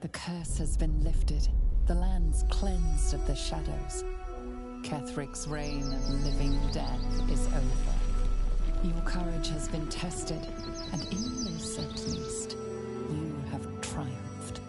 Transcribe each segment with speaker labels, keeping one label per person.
Speaker 1: The curse has been lifted. The land's cleansed of the shadows. Kethric's reign of living death is over. Your courage has been tested, and in this at least, you have triumphed.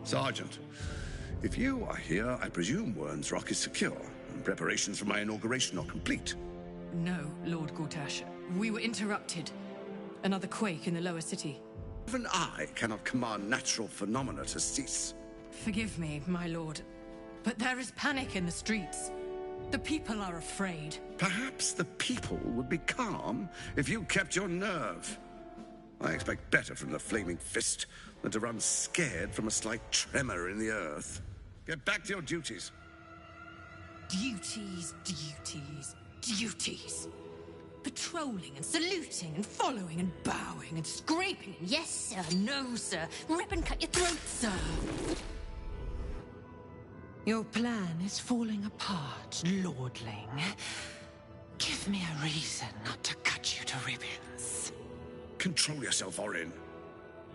Speaker 2: Sergeant, if you are here, I presume Wern's Rock is secure, and preparations for my inauguration are complete.
Speaker 3: No, Lord Gortash. We were interrupted. Another quake in the lower city.
Speaker 2: Even I cannot command natural phenomena to cease.
Speaker 3: Forgive me, my lord, but there is panic in the streets. The people are afraid.
Speaker 2: Perhaps the people would be calm if you kept your nerve. I expect better from the Flaming Fist than to run scared from a slight tremor in the earth. Get back to your duties.
Speaker 3: Duties, duties, duties. Patrolling and saluting and following and bowing and scraping and yes sir, no sir, rip and cut your throat, sir.
Speaker 4: Your plan is falling apart, lordling. Give me a reason not to cut you to ribbons.
Speaker 2: Control yourself, Orin.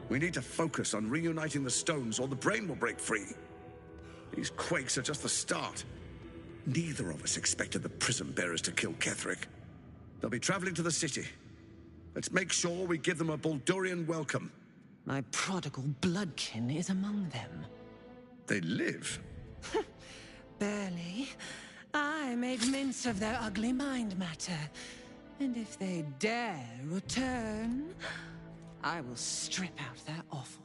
Speaker 2: We need to focus on reuniting the stones or the brain will break free. These quakes are just the start. Neither of us expected the Prism Bearers to kill Ketheric. They'll be traveling to the city. Let's make sure we give them a Baldurian welcome.
Speaker 4: My prodigal bloodkin is among them.
Speaker 2: They live?
Speaker 4: Barely. I made mince of their ugly mind matter. And if they dare return, I will strip out their offal.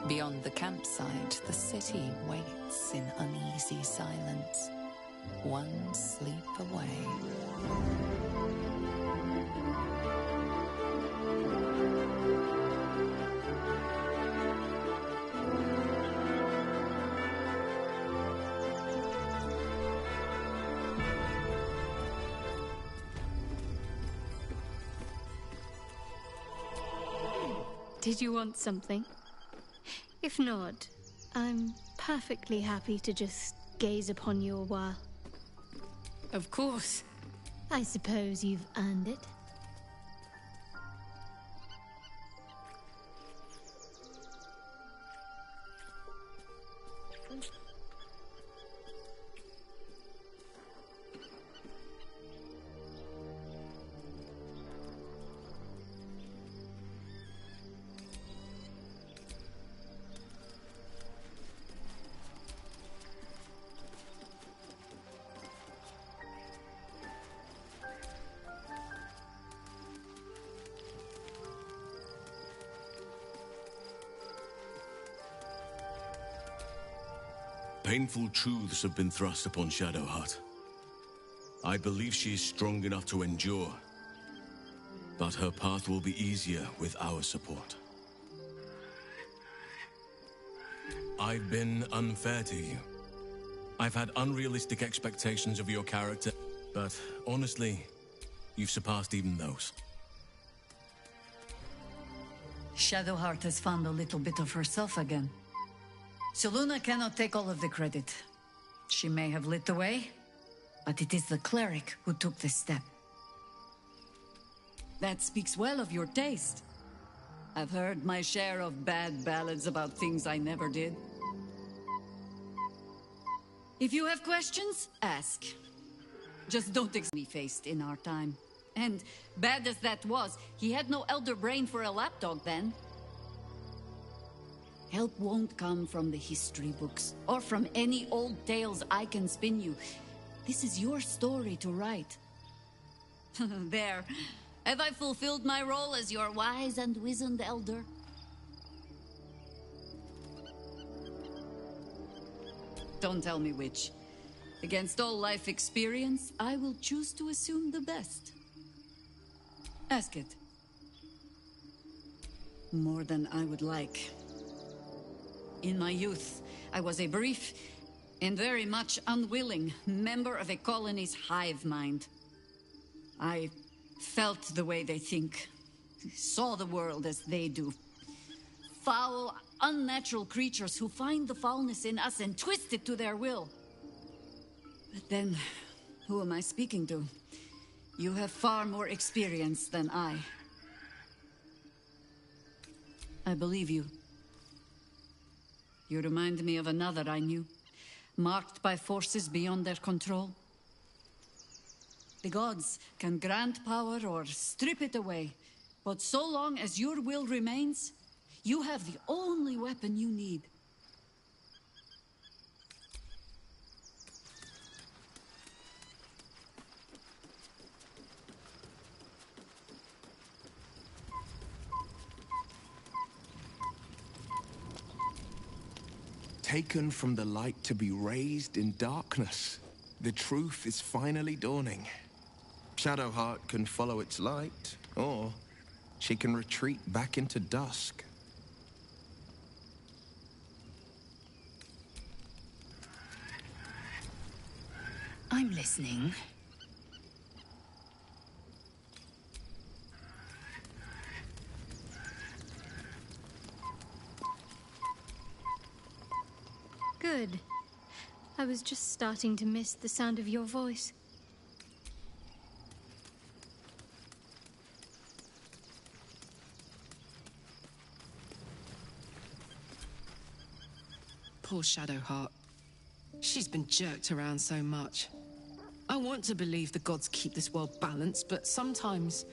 Speaker 1: Beyond the campsite, the city waits in uneasy silence, one sleep away.
Speaker 5: Did you want something? If not, I'm perfectly happy to just gaze upon you a while.
Speaker 3: Of course.
Speaker 5: I suppose you've earned it.
Speaker 6: Painful truths have been thrust upon Shadowheart. I believe she is strong enough to endure, but her path will be easier with our support. I've been unfair to you. I've had unrealistic expectations of your character, but honestly, you've surpassed even those.
Speaker 7: Shadowheart has found a little bit of herself again. Selûne cannot take all of the credit. She may have lit the way, but it is the cleric who took this step. That speaks well of your taste. I've heard my share of bad ballads about things I never did. If you have questions, ask. Just don't me faced in our time. And bad as that was, he had no elder brain for a lapdog then. Help won't come from the history books, or from any old tales I can spin you. This is your story to write. There. Have I fulfilled my role as your wise and wizened elder? Don't tell me which. Against all life experience, I will choose to assume the best. Ask it. More than I would like. In my youth, I was a brief and very much unwilling member of a colony's hive mind. I felt the way they think, saw the world as they do. Foul, unnatural creatures who find the foulness in us and twist it to their will. But then, who am I speaking to? You have far more experience than I. I believe you. You remind me of another I knew, marked by forces beyond their control. The gods can grant power or strip it away, but so long as your will remains, you have the only weapon you need.
Speaker 8: Taken from the light to be raised in darkness, the truth is finally dawning. Shadowheart can follow its light, or she can retreat back into dusk.
Speaker 3: I'm listening.
Speaker 5: Good. I was just starting to miss the sound of your voice.
Speaker 9: Poor Shadowheart. She's been jerked around so much. I want to believe the gods keep this world balanced, but sometimes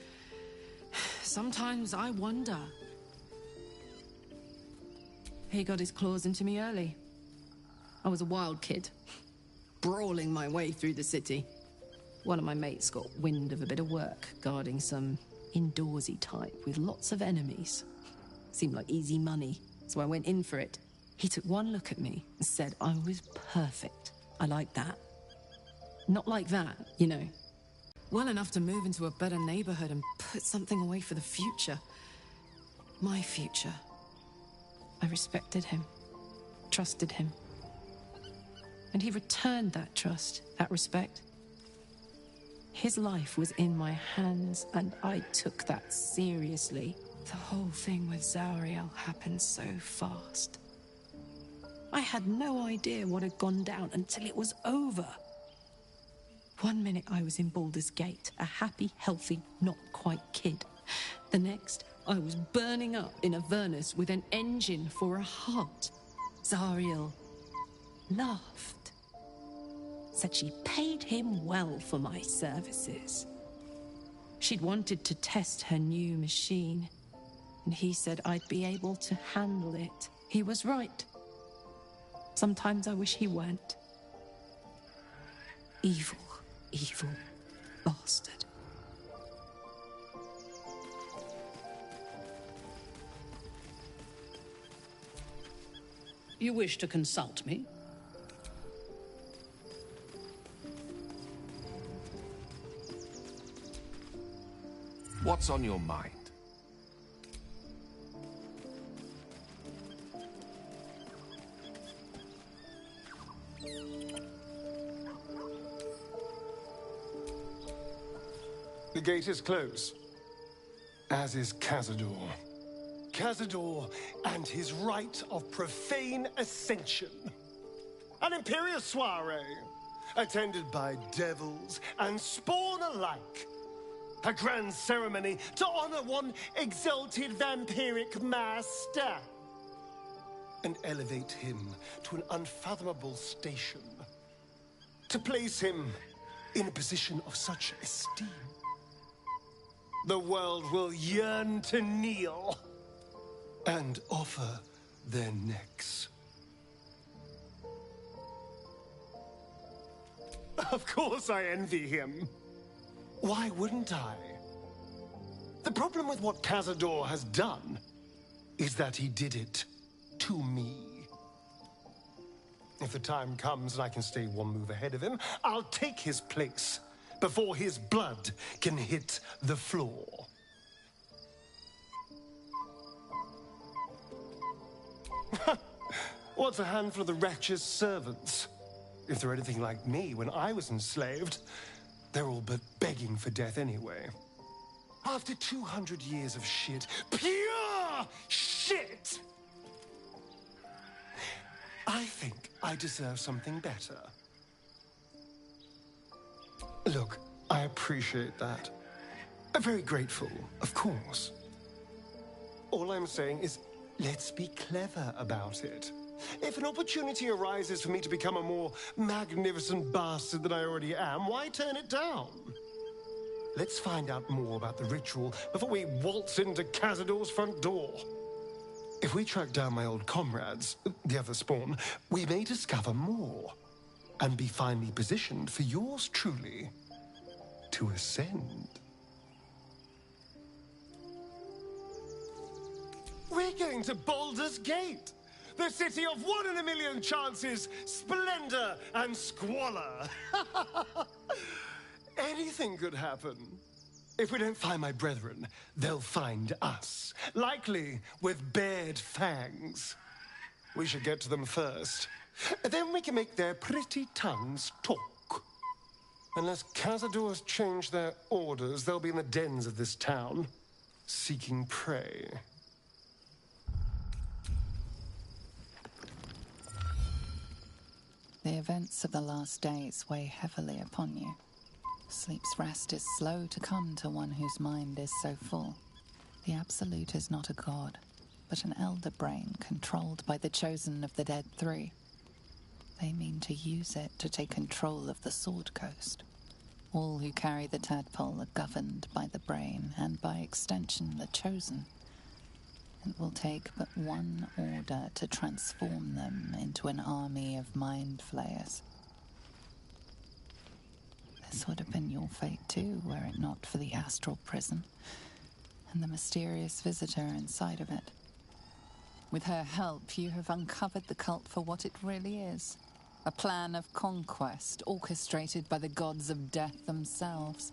Speaker 9: I wonder. He got his claws into me early. I was a wild kid, brawling my way through the city. One of my mates got wind of a bit of work guarding some indoorsy type with lots of enemies. Seemed like easy money, so I went in for it. He took one look at me and said I was perfect. I like that. Not like that, you know. Well enough to move into a better neighborhood and put something away for the future. My future. I respected him, trusted him. And he returned that trust, that respect. His life was in my hands, and I took that seriously. The whole thing with Zariel happened so fast. I had no idea what had gone down until it was over. One minute I was in Baldurs Gate, a happy, healthy, not quite kid. The next, I was burning up in Avernus with an engine for a heart. Zariel laughed. Said she paid him well for my services. She'd wanted to test her new machine, and he said I'd be able to handle it. He was right. Sometimes I wish he weren't. Evil, evil bastard.
Speaker 10: You wish to consult me?
Speaker 8: What's on your mind?
Speaker 10: The gate is closed, as is Cazador. Cazador and his rite of profane ascension. An imperial soiree, attended by devils and spawn alike. A grand ceremony to honor one exalted vampiric master. And elevate him to an unfathomable station. To place him in a position of such esteem. The world will yearn to kneel and offer their necks. Of course I envy him. Why wouldn't I? The problem with what Cazador has done is that he did it to me. If the time comes and I can stay one move ahead of him, I'll take his place before his blood can hit the floor. What's a handful of the wretch's servants? If they're anything like me when I was enslaved, they're all but begging for death anyway. After 200 years of shit, pure shit! I think I deserve something better. Look, I appreciate that. I'm very grateful, of course. All I'm saying is, let's be clever about it. If an opportunity arises for me to become a more magnificent bastard than I already am, why turn it down? Let's find out more about the ritual before we waltz into Cazador's front door. If we track down my old comrades, the other spawn, we may discover more and be finely positioned for yours truly to ascend. We're going to Baldurs Gate, the city of 1 in a million chances, splendor and squalor. Anything could happen. If we don't find my brethren, they'll find us, likely with bared fangs. We should get to them first. Then we can make their pretty tongues talk. Unless Cazador's changed their orders, they'll be in the dens of this town, seeking prey.
Speaker 1: The events of the last days weigh heavily upon you. Sleep's rest is slow to come to one whose mind is so full. The Absolute is not a god, but an elder brain controlled by the chosen of the Dead Three. They mean to use it to take control of the Sword Coast. All who carry the tadpole are governed by the brain, and by extension the chosen. It will take but one order to transform them into an army of mind flayers. This would have been your fate too, were it not for the astral prison and the mysterious visitor inside of it. With her help, you have uncovered the cult for what it really is. A plan of conquest orchestrated by the gods of death themselves.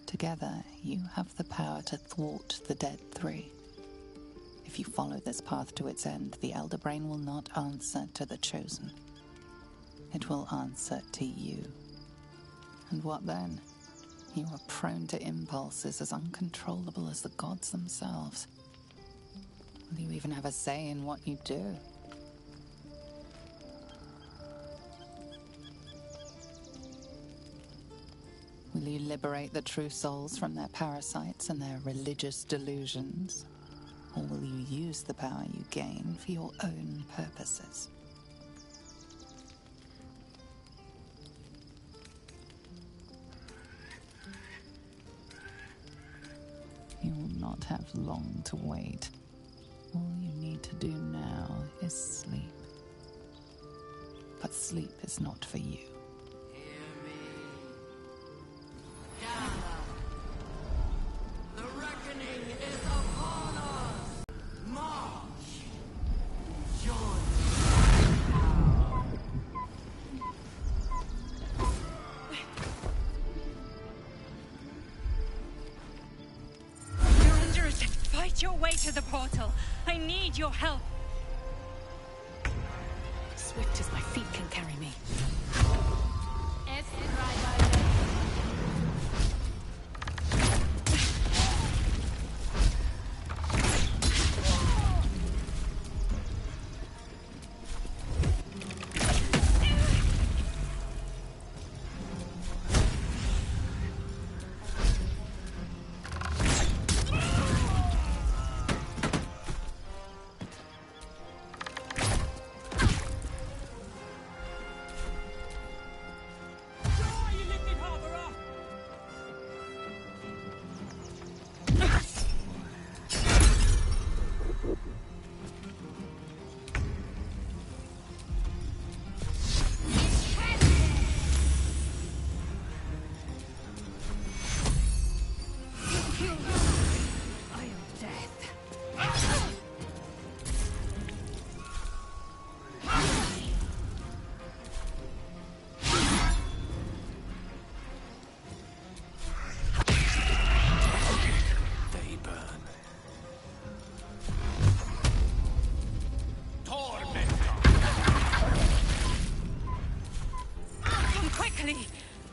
Speaker 1: Together, you have the power to thwart the Dead Three. If you follow this path to its end, the Elder Brain will not answer to the Chosen. It will answer to you. And what then? You are prone to impulses as uncontrollable as the gods themselves. Will you even have a say in what you do? Will you liberate the true souls from their parasites and their religious delusions? Or will you use the power you gain for your own purposes? You will not have long to wait. All you need to do now is sleep. But sleep is not for you.
Speaker 11: to the portal. I need your help.
Speaker 3: Swift as my feet can carry me.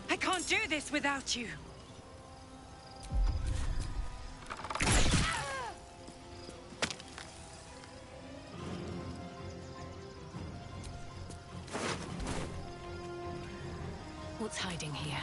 Speaker 11: I can't do this without you.
Speaker 3: What's hiding here?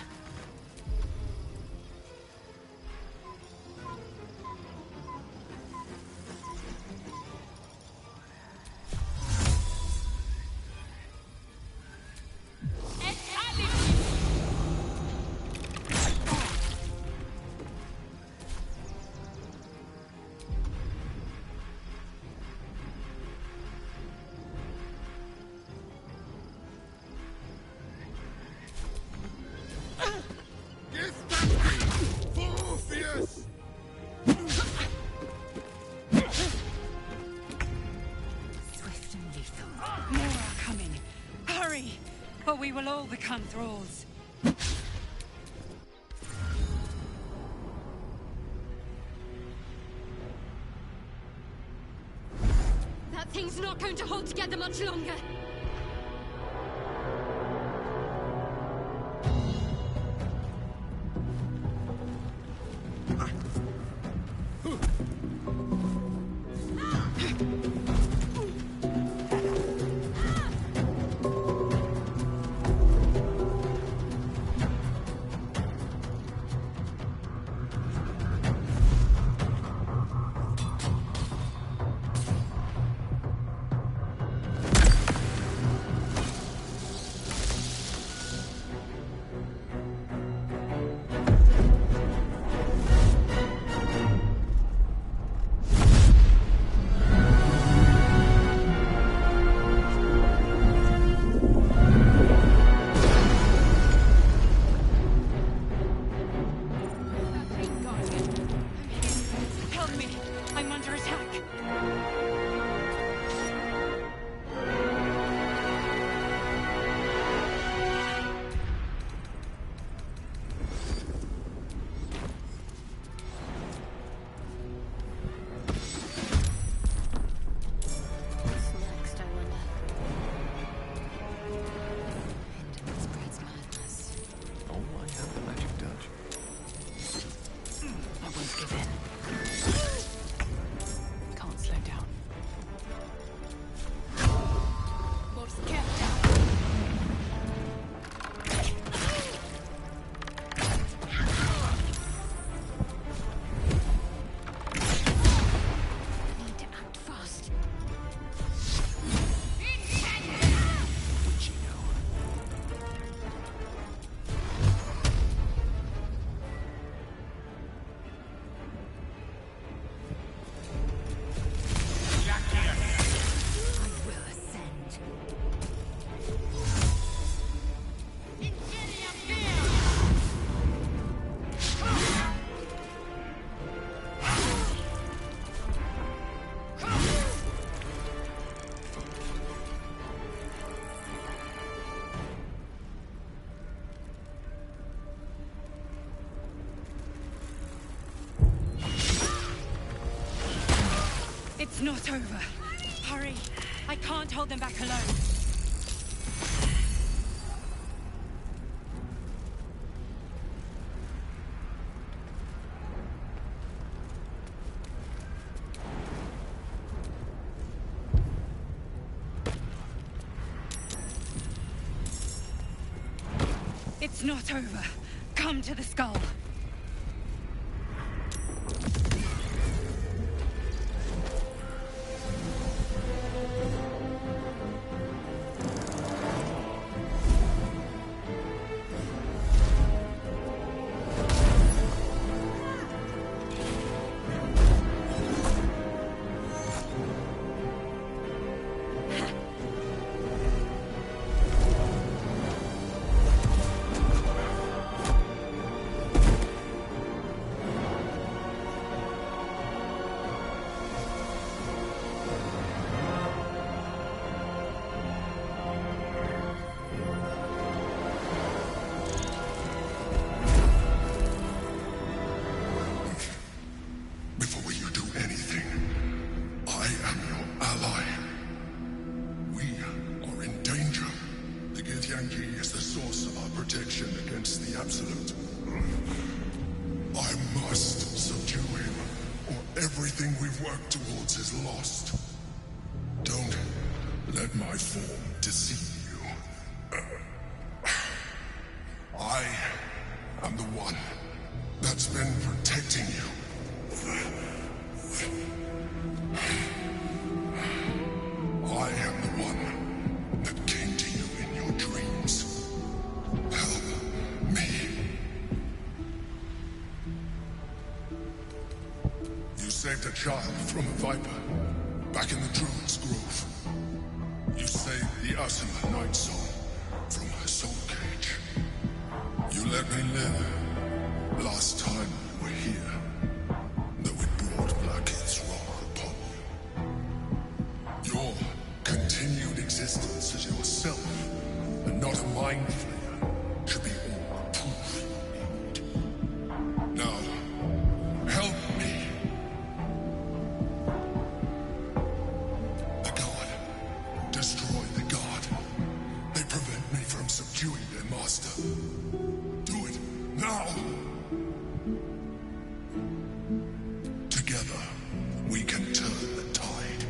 Speaker 11: Or we will all become thralls.
Speaker 5: That thing's not going to hold together much longer.
Speaker 11: not over. Hurry. I can't hold them back alone. It's not over. Come to the skull.
Speaker 12: Everything we've worked towards is lost. Don't let my form deceive you. I am the one that's been protecting you. I am the one that came to you in your dreams. Help me. You saved a child from a viper back in the Druid's Grove. You saved the Ursula Night Soul from her soul cage. You let me live last time we were here, though it brought Blackhead's wrath upon you. Your continued existence as yourself, and not a mind flayer, should be all the proof you need. Now, help me. The God. Destroy the God. They prevent me from subduing their master. Do it now! Together, we can turn the tide.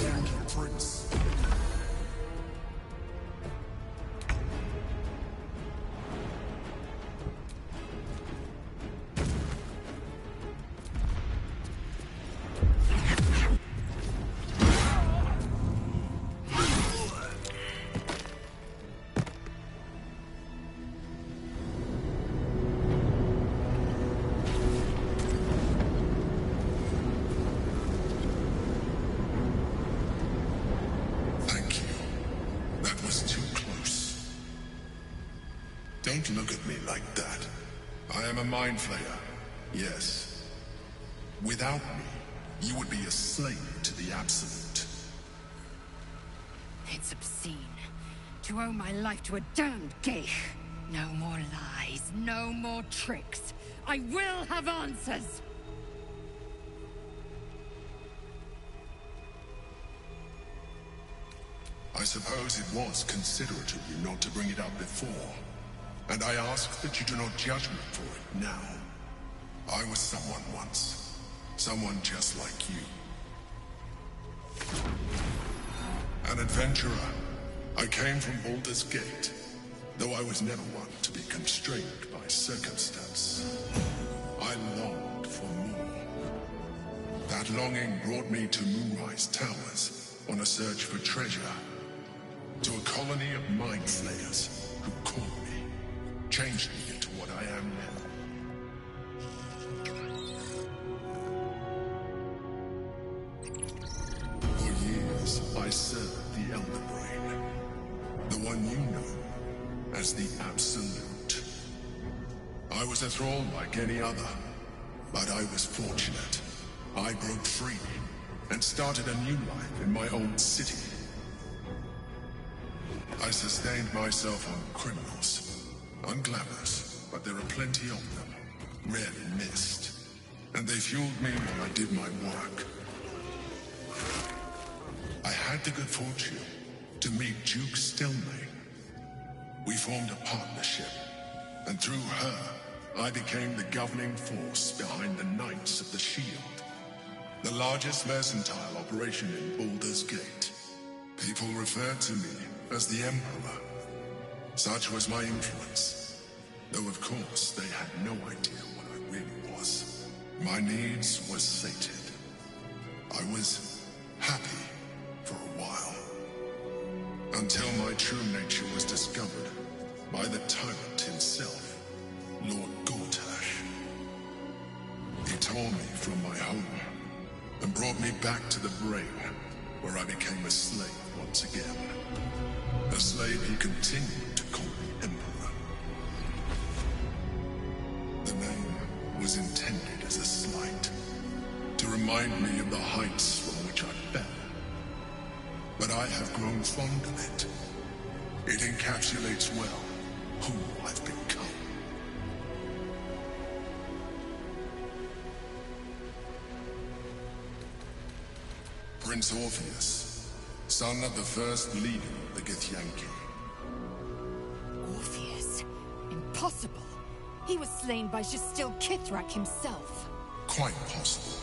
Speaker 12: Thank you, Prince. Don't look at me like that. I am a mind flayer, yes. Without me, you would be a slave to the Absolute.
Speaker 3: It's obscene. To owe my life to a damned geich. No more lies, no more tricks. I will have answers!
Speaker 12: I suppose it was considerate of you not to bring it up before. And I ask that you do not judge me for it now. I was someone once. Someone just like you. An adventurer. I came from Baldurs Gate, though I was never one to be constrained by circumstance. I longed for more. That longing brought me to Moonrise Towers on a search for treasure. To a colony of mind flayers who caught me, changed me into what I am now. For years, I served the Elder Brain, the one you know as the Absolute. I was a thrall like any other, but I was fortunate. I broke free and started a new life in my own city. I sustained myself on criminals. Unglamorous, but there are plenty of them. Rarely missed. And they fueled me while I did my work. I had the good fortune to meet Duke Stelmane. We formed a partnership, and through her, I became the governing force behind the Knights of the Shield. The largest mercantile operation in Baldurs Gate. People referred to me as the Emperor. Such was my influence. Though of course they had no idea what I really was. My needs were sated. I was happy for a while. Until my true nature was discovered by the tyrant himself, Lord Gortash. He tore me from my home and brought me back to the Brain, where I became a slave once again. A slave he continued to call me Emperor. The name was intended as a slight, to remind me of the heights from which I fell. But I have grown fond of it. It encapsulates well who I've become. Prince Orpheus, son of the first leader of the Githyanki.
Speaker 3: Orpheus? Impossible. He was slain by Justil Kithrak himself.
Speaker 12: Quite possible,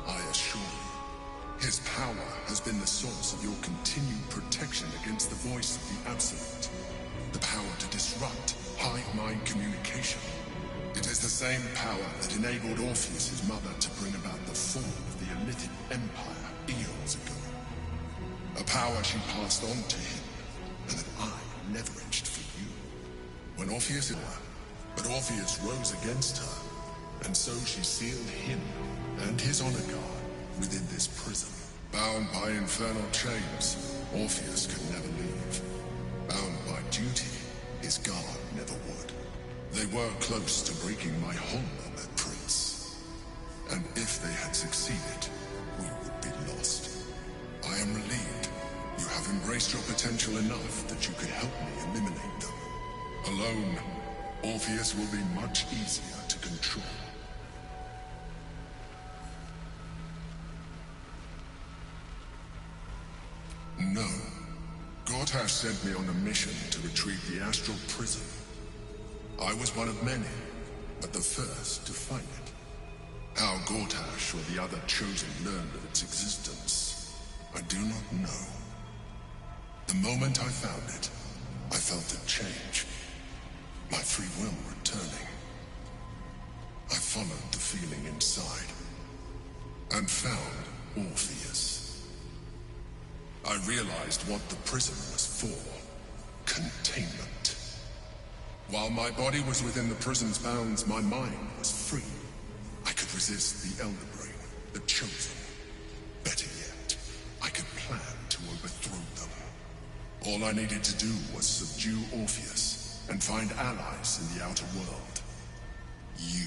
Speaker 12: I assure you. His power has been the source of your continued protection against the voice of the Absolute. The power to disrupt hive-mind communication. It is the same power that enabled Orpheus's mother to bring about the fall of the Elithic Empire eons ago. A power she passed on to him, and that I leveraged for you. When Orpheus but Orpheus rose against her, and so she sealed him and his honor guard within this prison. Bound by infernal chains, Orpheus could never leave. Bound by duty, his guard never would. They were close to breaking my hold on that prince. And if they had succeeded, we would be lost. I am relieved you have embraced your potential enough that you could help me eliminate them. Alone, Orpheus will be much easier to control. No. Gortash sent me on a mission to retrieve the astral prison. I was one of many, but the first to find it. How Gortash or the other chosen learned of its existence, I do not know. The moment I found it, I felt a change. My free will returning. I followed the feeling inside, and found Orpheus. I realized what the prison was for. Containment. While my body was within the prison's bounds, my mind was free. I could resist the Elder Brain, the Chosen. Better yet, I could plan to overthrow them. All I needed to do was subdue Orpheus and find allies in the outer world. You.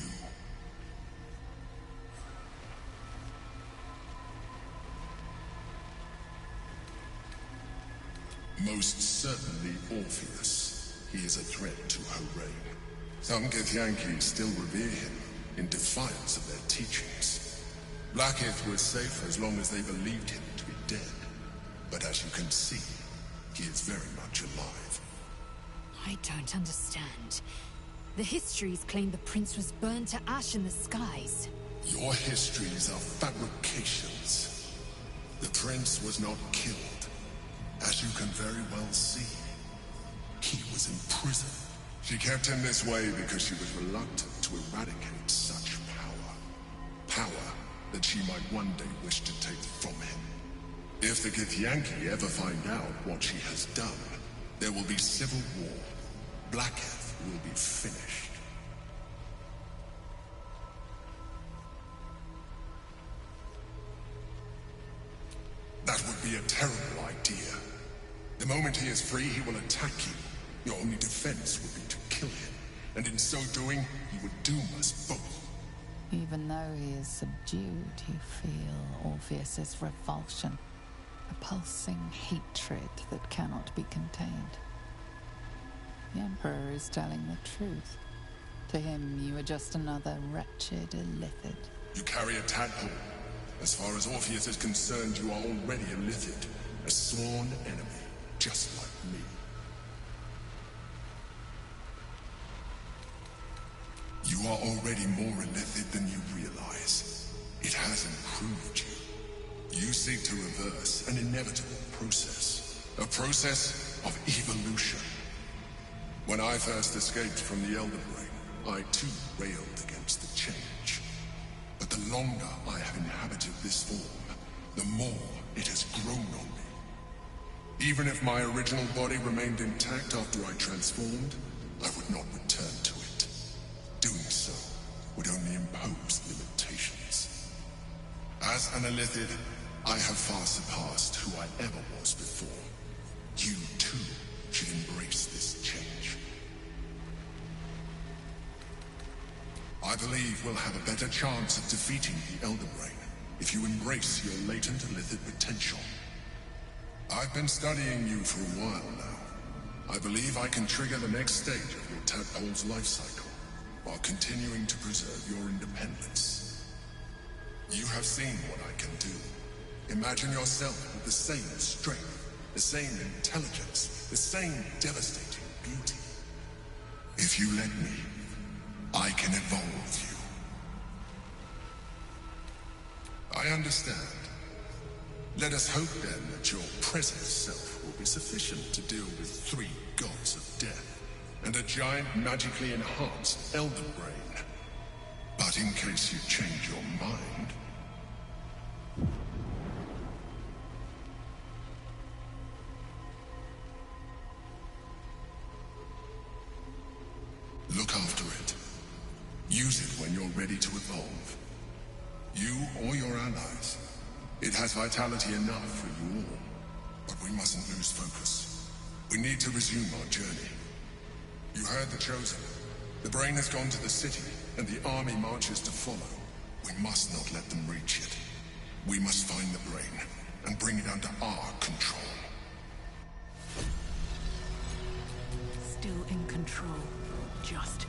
Speaker 12: Most certainly Orpheus. He is a threat to her reign. Some Githyanki still revere him in defiance of their teachings. Blackith was safe as long as they believed him to be dead. But as you can see, he is very much alive.
Speaker 3: I don't understand. The histories claim the prince was burned to ash in the skies.
Speaker 12: Your histories are fabrications. The prince was not killed. As you can very well see, he was in prison. She kept him this way because she was reluctant to eradicate such power. Power that she might one day wish to take from him. If the Githyanki ever find out what she has done, there will be civil war. Blackith will be finished. That would be a terrible idea. The moment he is free, he will attack you. Your only defense would be to kill him. And in so doing, he would doom us both.
Speaker 1: Even though he is subdued, you feel Orpheus's revulsion. A pulsing hatred that cannot be contained. The Emperor is telling the truth. To him, you are just another wretched illithid.
Speaker 12: You carry a tadpole. As far as Orpheus is concerned, you are already a illithid. A sworn enemy, just like me. You are already more illithid than you realize. It has improved you. You seek to reverse an inevitable process. A process of evolution. When I first escaped from the Elder Brain, I too railed against the change. But the longer I have inhabited this form, the more it has grown on me. Even if my original body remained intact after I transformed, I would not return to it. Doing so would only impose limitations. As an illithid, I have far surpassed who I ever was before. You too should embrace this change. I believe we'll have a better chance of defeating the Elder Brain if you embrace your latent illithid potential. I've been studying you for a while now. I believe I can trigger the next stage of your tadpole's life cycle, while continuing to preserve your independence. You have seen what I can do. Imagine yourself with the same strength, the same intelligence, the same devastating beauty. If you let me, I can evolve you. I understand. Let us hope then that your present self will be sufficient to deal with 3 gods of death and a giant magically enhanced Elder Brain. But in case you change your mind... look after it. Use it when you're ready to evolve. You or your allies. It has vitality enough for you all. But we mustn't lose focus. We need to resume our journey. You heard the Chosen. The Brain has gone to the city, and the army marches to follow. We must not let them reach it. We must find the Brain, and bring it under our control.
Speaker 11: Still in control. Just.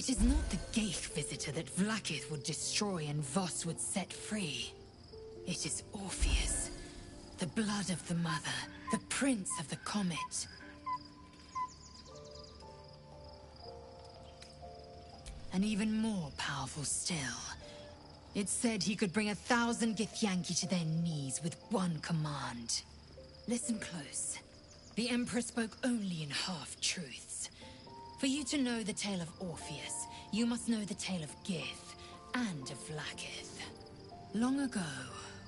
Speaker 3: It is not the Gaith visitor that Vlaakith would destroy and Voss would set free. It is Orpheus, the blood of the mother, the prince of the comet. And even more powerful still. It said he could bring 1,000 Githyanki to their knees with one command. Listen close. The Emperor spoke only in half-truths. For you to know the tale of Orpheus, you must know the tale of Gith and of Vlaakith. Long ago,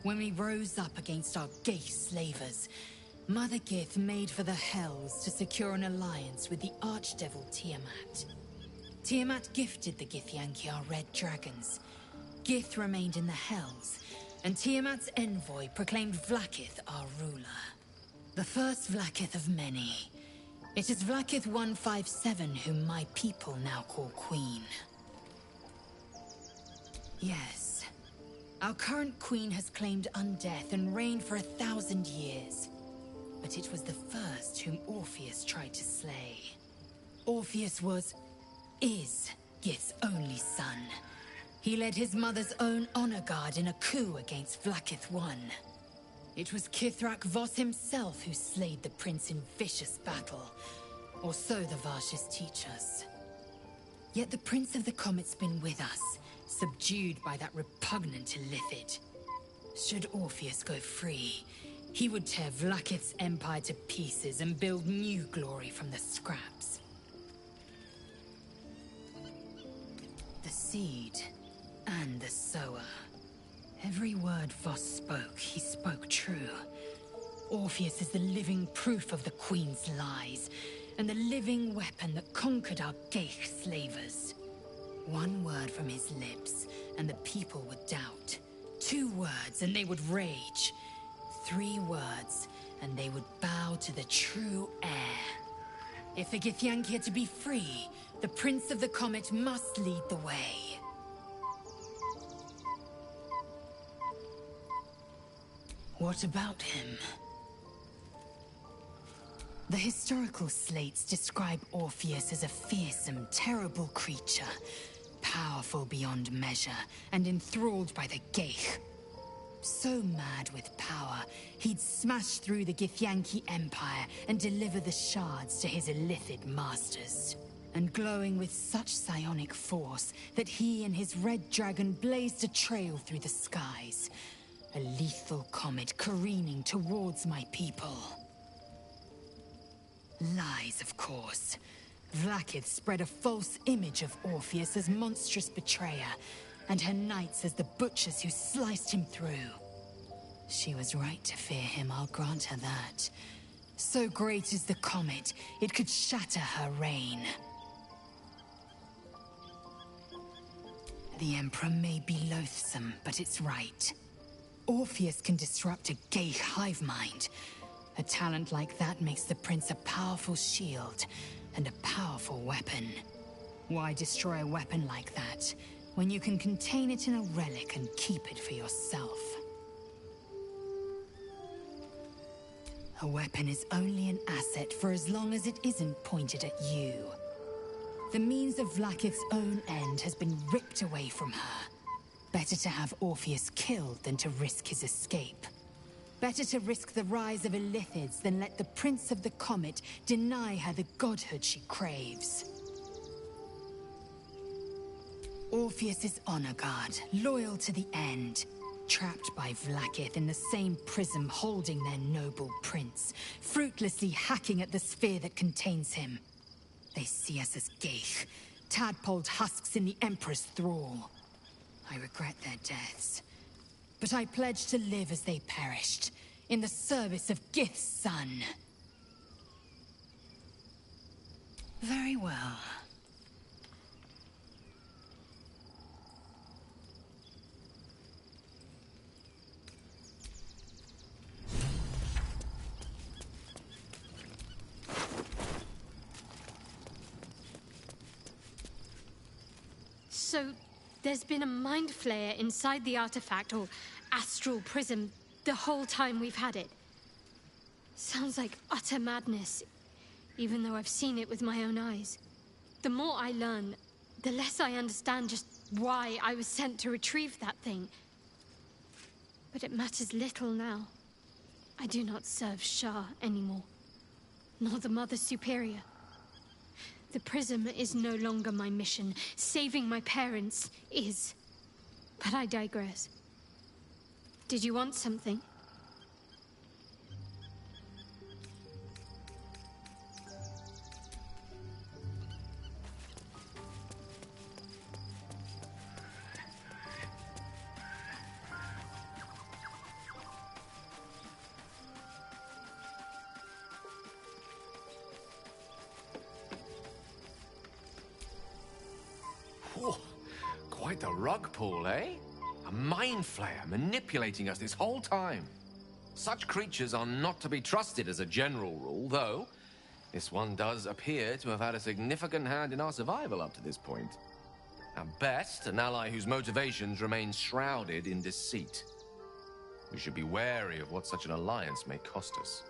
Speaker 3: when we rose up against our Gaith slavers, Mother Gith made for the Hells to secure an alliance with the Archdevil Tiamat. Tiamat gifted the Githyanki our red dragons. Gith remained in the Hells, and Tiamat's envoy proclaimed Vlaakith our ruler. The first Vlaakith of many. It is Vlaakith 157 whom my people now call Queen. Yes. Our current queen has claimed undeath and reigned for 1,000 years. But it was the first whom Orpheus tried to slay. Orpheus is Gith's only son. He led his mother's own honor guard in a coup against Vlaakith I. It was Kithrak Voss himself who slayed the prince in vicious battle, or so the Varshas teach us. Yet the Prince of the Comet's been with us, subdued by that repugnant Illithid. Should Orpheus go free, he would tear Vlaakith's empire to pieces and build new glory from the scraps. The seed and the sower. Every word Voss spoke, he spoke true. Orpheus is the living proof of the Queen's lies, and the living weapon that conquered our Gaith slavers. One word from his lips, and the people would doubt. 2 words, and they would rage. 3 words, and they would bow to the true heir. If the Githyanki are to be free, the Prince of the Comet must lead the way. What about him? The historical slates describe Orpheus as a fearsome, terrible creature, powerful beyond measure, and enthralled by the Gaith. So mad with power, he'd smash through the Githyanki Empire and deliver the shards to his Illithid masters. And glowing with such psionic force that he and his red dragon blazed a trail through the skies. A lethal comet careening towards my people. Lies, of course. Vlaakith spread a false image of Orpheus as monstrous betrayer, and her knights as the butchers who sliced him through. She was right to fear him, I'll grant her that. So great is the comet, it could shatter her reign. The Emperor may be loathsome, but it's right. Orpheus can disrupt a Gaith hive mind. A talent like that makes the prince a powerful shield and a powerful weapon. Why destroy a weapon like that when you can contain it in a relic and keep it for yourself? A weapon is only an asset for as long as it isn't pointed at you. The means of Vlaakith's own end has been ripped away from her. Better to have Orpheus killed than to risk his escape. Better to risk the rise of Illithids than let the Prince of the Comet deny her the godhood she craves. Orpheus is honor guard, loyal to the end. Trapped by Vlaakith in the same prism holding their noble prince, fruitlessly hacking at the sphere that contains him. They see us as Gaith, tadpoled husks in the Emperor's thrall. I regret their deaths, but I pledge to live as they perished, in the service of Gith's son. Very well.
Speaker 5: So, there's been a mind flayer inside the artifact, or astral prism, the whole time we've had it. Sounds like utter madness, even though I've seen it with my own eyes. The more I learn, the less I understand just why I was sent to retrieve that thing. But it matters little now. I do not serve Shah anymore, nor the Mother Superior. The prism is no longer my mission. Saving my parents is. But I digress. Did you want something?
Speaker 13: Whew. Quite the rug pull, eh? A mind flayer manipulating us this whole time. Such creatures are not to be trusted as a general rule, though this one does appear to have had a significant hand in our survival up to this point. At best, an ally whose motivations remain shrouded in deceit. We should be wary of what such an alliance may cost us.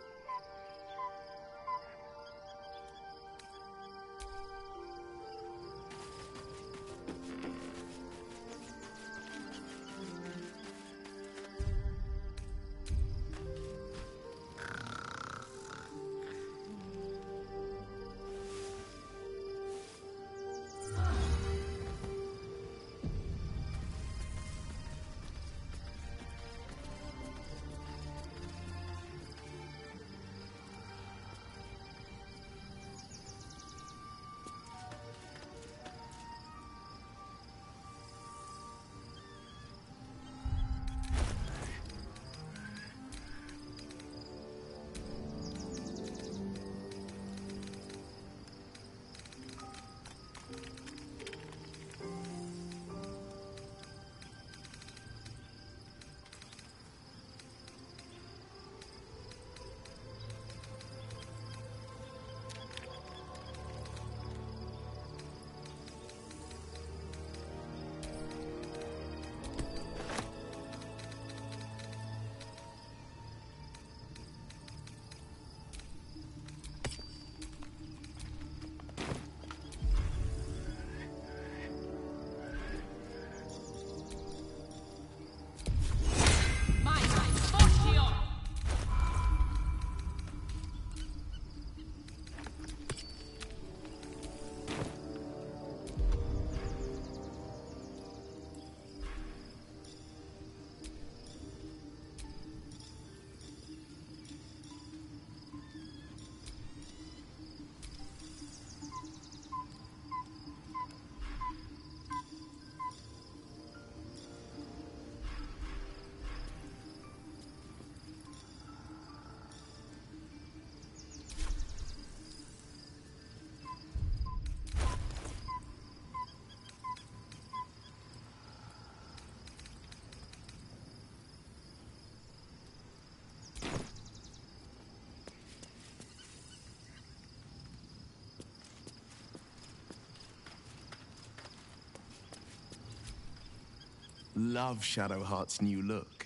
Speaker 8: Love Shadowheart's new look.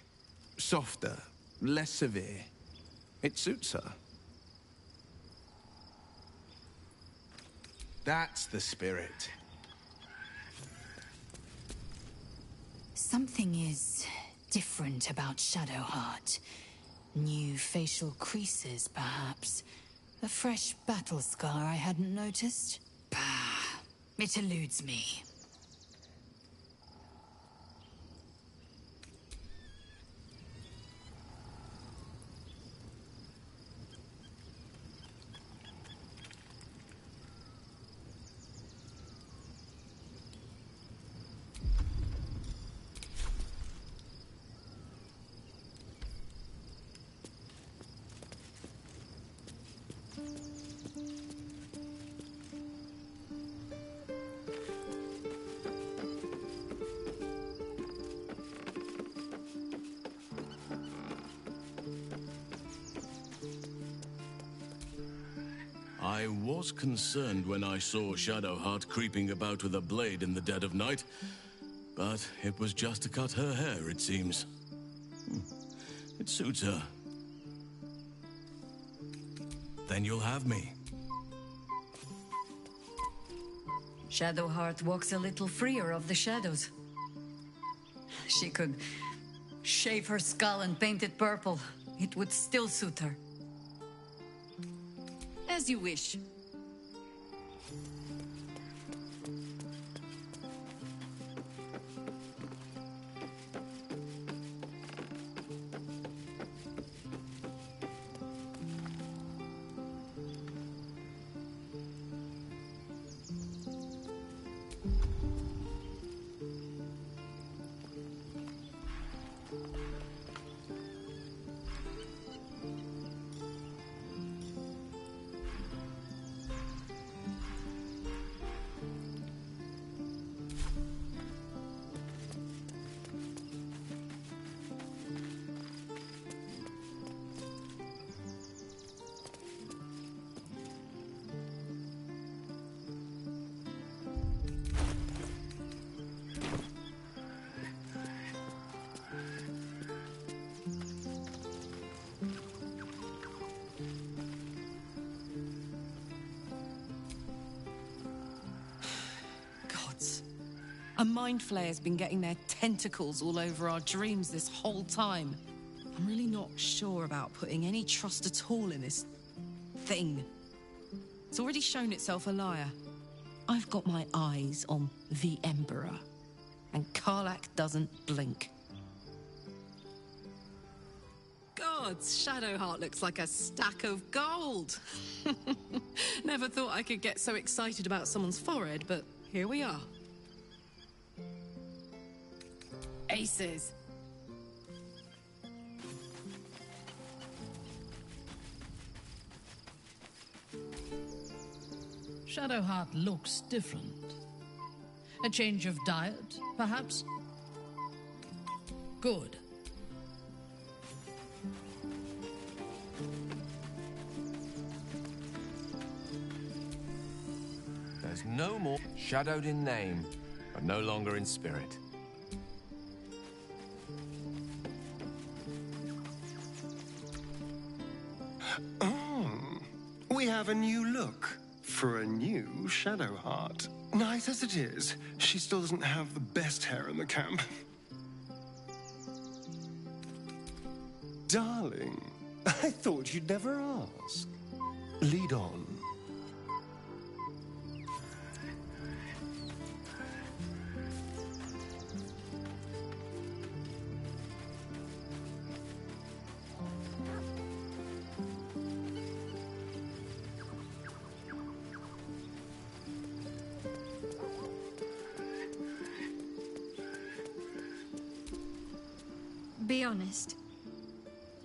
Speaker 8: Softer, less severe. It suits her. That's the spirit.
Speaker 3: Something is different about Shadowheart. New facial creases, perhaps. A fresh battle scar I hadn't noticed. Bah, it eludes me.
Speaker 6: I was concerned when I saw Shadowheart creeping about with a blade in the dead of night, but it was just to cut her hair, it seems. It suits her. Then you'll have me.
Speaker 7: Shadowheart walks a little freer of the shadows. She could shave her skull and paint it purple. It would still suit her. As you wish.
Speaker 9: A mind flayer's been getting their tentacles all over our dreams this whole time. I'm really not sure about putting any trust at all in this thing. It's already shown itself a liar. I've got my eyes on the Emperor, and Karlach doesn't blink. Gods, Shadowheart looks like a stack of gold. Never thought I could get so excited about someone's forehead, but here we are. Aces.
Speaker 14: Shadowheart looks different. A change of diet, perhaps? Good.
Speaker 13: There's no more shadowed in name, but no longer in spirit.
Speaker 10: We have a new look for a new Shadowheart. Nice as it is, she still doesn't have the best hair in the camp. Darling, I thought you'd never ask. Lead on.
Speaker 5: Be honest.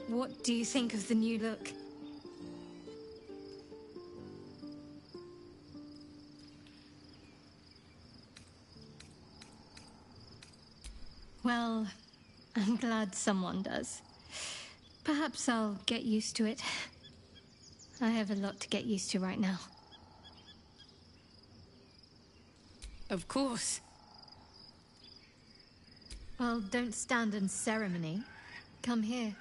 Speaker 5: What do you think of the new look? Well, I'm glad someone does. Perhaps I'll get used to it. I have a lot to get used to right now.
Speaker 3: Of course.
Speaker 5: Well, don't stand in ceremony. Come here.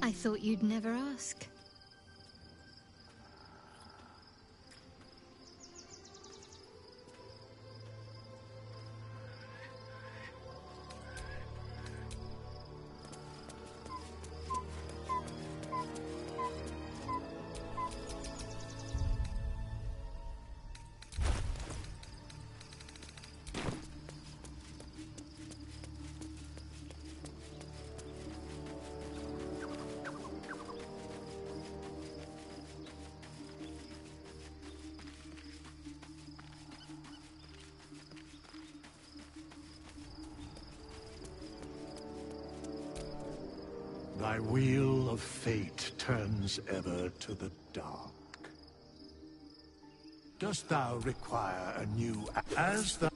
Speaker 5: I thought you'd never ask.
Speaker 15: Thy wheel of fate turns ever to the dark. Dost thou require a new as thou...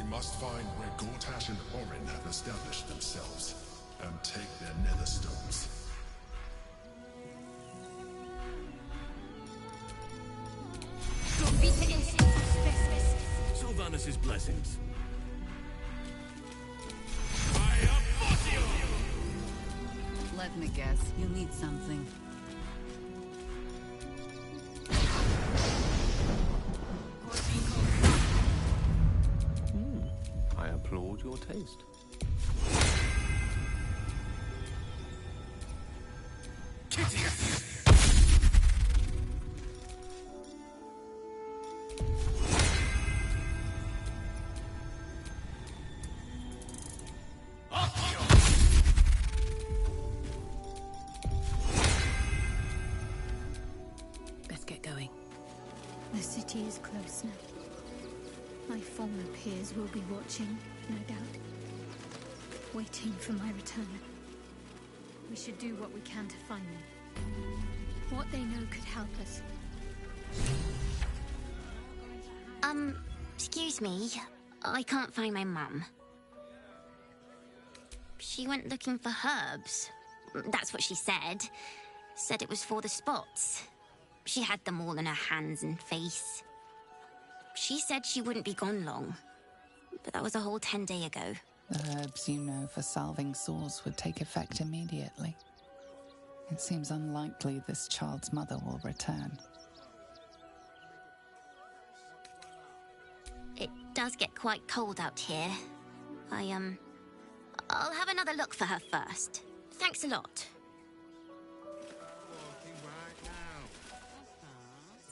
Speaker 12: must find where Gortash and Orin have established themselves, and take their nether stones.
Speaker 6: Sylvanus' blessings.
Speaker 7: Let me guess, you need something.
Speaker 13: I applaud your taste.
Speaker 9: Best get going.
Speaker 5: The city is close now. My former peers will be watching, no doubt. Waiting for my return. We should do what we can to find them. What they know could help us.
Speaker 16: Excuse me. I can't find my mum. She went looking for herbs. That's what she said. Said it was for the spots. She had them all in her hands and face. She said she wouldn't be gone long. But that was a whole 10 days ago.
Speaker 1: The herbs you know for salving sores would take effect immediately. It seems unlikely this child's mother will return.
Speaker 16: It does get quite cold out here. I'll have another look for her first. Thanks a lot.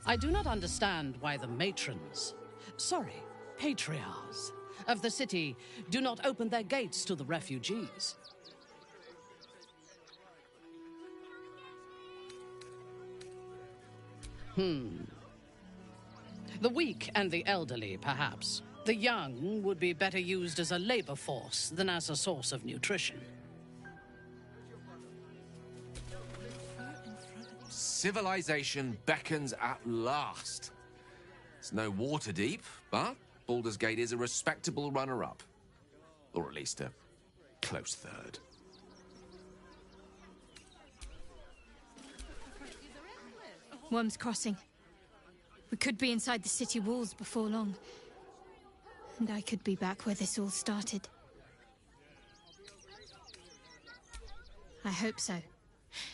Speaker 14: I do not understand why the matrons, sorry, patriarchs of the city do not open their gates to the refugees. The weak and the elderly, perhaps. The young would be better used as a labor force than as a source of nutrition.
Speaker 13: Civilization beckons at last. It's no water deep, but Baldurs Gate is a respectable runner-up. Or at least a close third.
Speaker 5: Worm's Crossing. We could be inside the city walls before long. And I could be back where this all started. I hope so.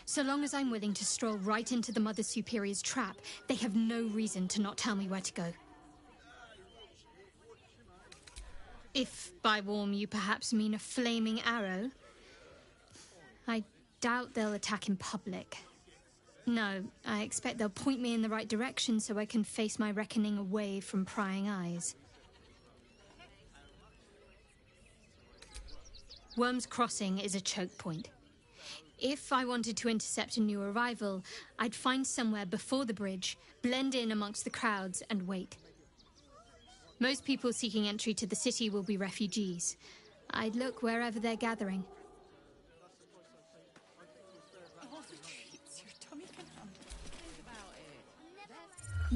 Speaker 5: So long as I'm willing to stroll right into the Mother Superior's trap, they have no reason to not tell me where to go. If by warm you perhaps mean a flaming arrow, I doubt they'll attack in public. No, I expect they'll point me in the right direction so I can face my reckoning away from prying eyes. Worm's Crossing is a choke point. If I wanted to intercept a new arrival, I'd find somewhere before the bridge, blend in amongst the crowds, and wait. Most people seeking entry to the city will be refugees. I'd look wherever they're gathering.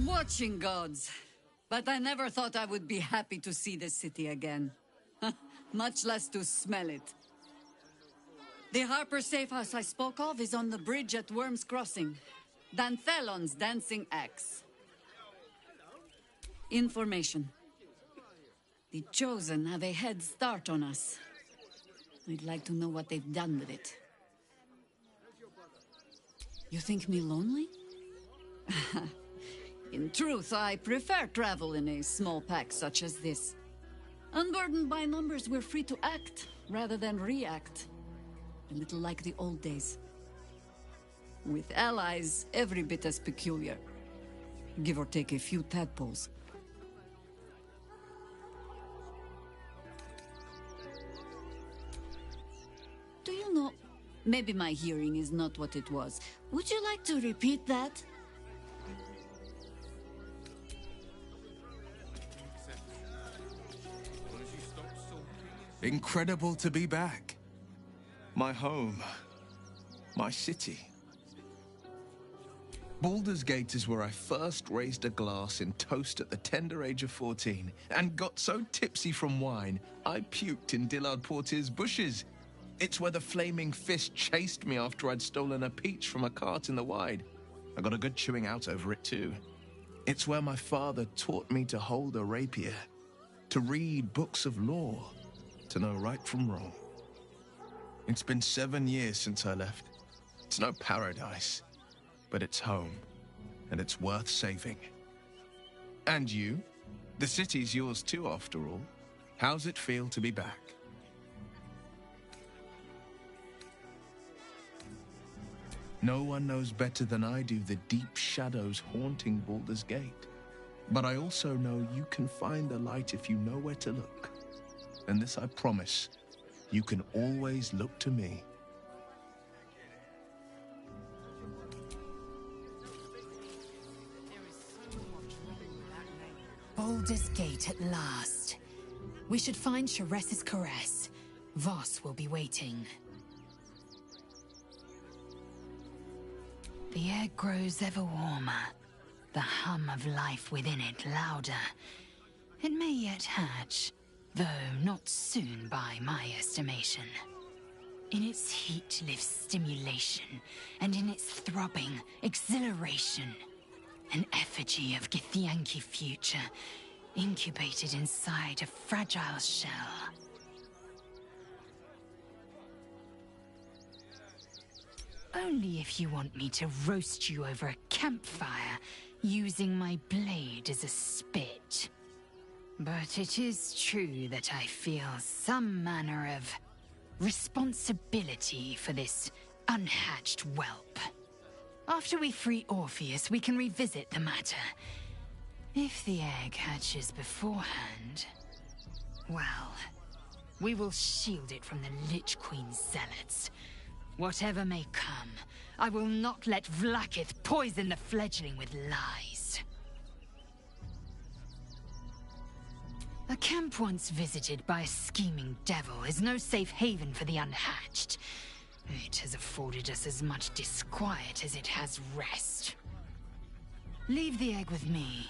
Speaker 7: Watching gods. But I never thought I would be happy to see the city again. Much less to smell it. The Harper safe house I spoke of is on the bridge at Worm's Crossing. Danthelon's dancing axe. Information. The Chosen have a head start on us. I'd like to know what they've done with it. You think me lonely? In truth, I prefer travel in a small pack such as this. Unburdened by numbers, we're free to act rather than react. A little like the old days. With allies, every bit as peculiar. Give or take a few tadpoles. Do you know, maybe my hearing is not what it was. Would you like to repeat that?
Speaker 8: Incredible to be back. My home. My city. Baldurs Gate is where I first raised a glass in toast at the tender age of 14 and got so tipsy from wine, I puked in Dillard Portier's bushes. It's where the flaming fist chased me after I'd stolen a peach from a cart in the Wide. I got a good chewing out over it too. It's where my father taught me to hold a rapier, to read books of law, to know right from wrong. It's been 7 years since I left. It's no paradise, but it's home, and it's worth saving. And you? The city's yours too, after all. How's it feel to be back? No one knows better than I do the deep shadows haunting Baldur's Gate. But I also know you can find the light if you know where to look. And this I promise, you can always look to me.
Speaker 3: Baldur's Gate at last. We should find Sharess's caress. Voss will be waiting. The air grows ever warmer, the hum of life within it louder. It may yet hatch, though not soon by my estimation. In its heat lives stimulation, and in its throbbing, exhilaration. An effigy of Githyanki future, incubated inside a fragile shell. Only if you want me to roast you over a campfire, using my blade as a spit. But it is true that I feel some manner of responsibility for this unhatched whelp. After we free Orpheus, we can revisit the matter. If the egg hatches beforehand, well, we will shield it from the Lich Queen's zealots. Whatever may come, I will not let Vlaakith poison the fledgling with lies. A camp once visited by a scheming devil is no safe haven for the unhatched. It has afforded us as much disquiet as it has rest. Leave the egg with me.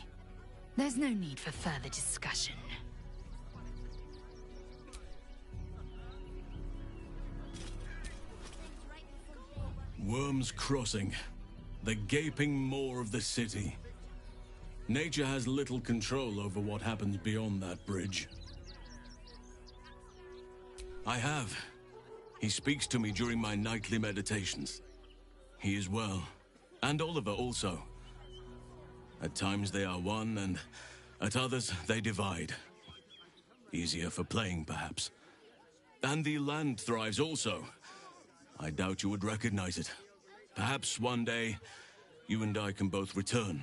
Speaker 3: There's no need for further discussion.
Speaker 6: Worm's Crossing, the gaping maw of the city. Nature has little control over what happens beyond that bridge. I have. He speaks to me during my nightly meditations. He is well, and Oliver also. At times they are one, and at others they divide. Easier for playing, perhaps. And the land thrives also. I doubt you would recognize it. Perhaps one day, you and I can both return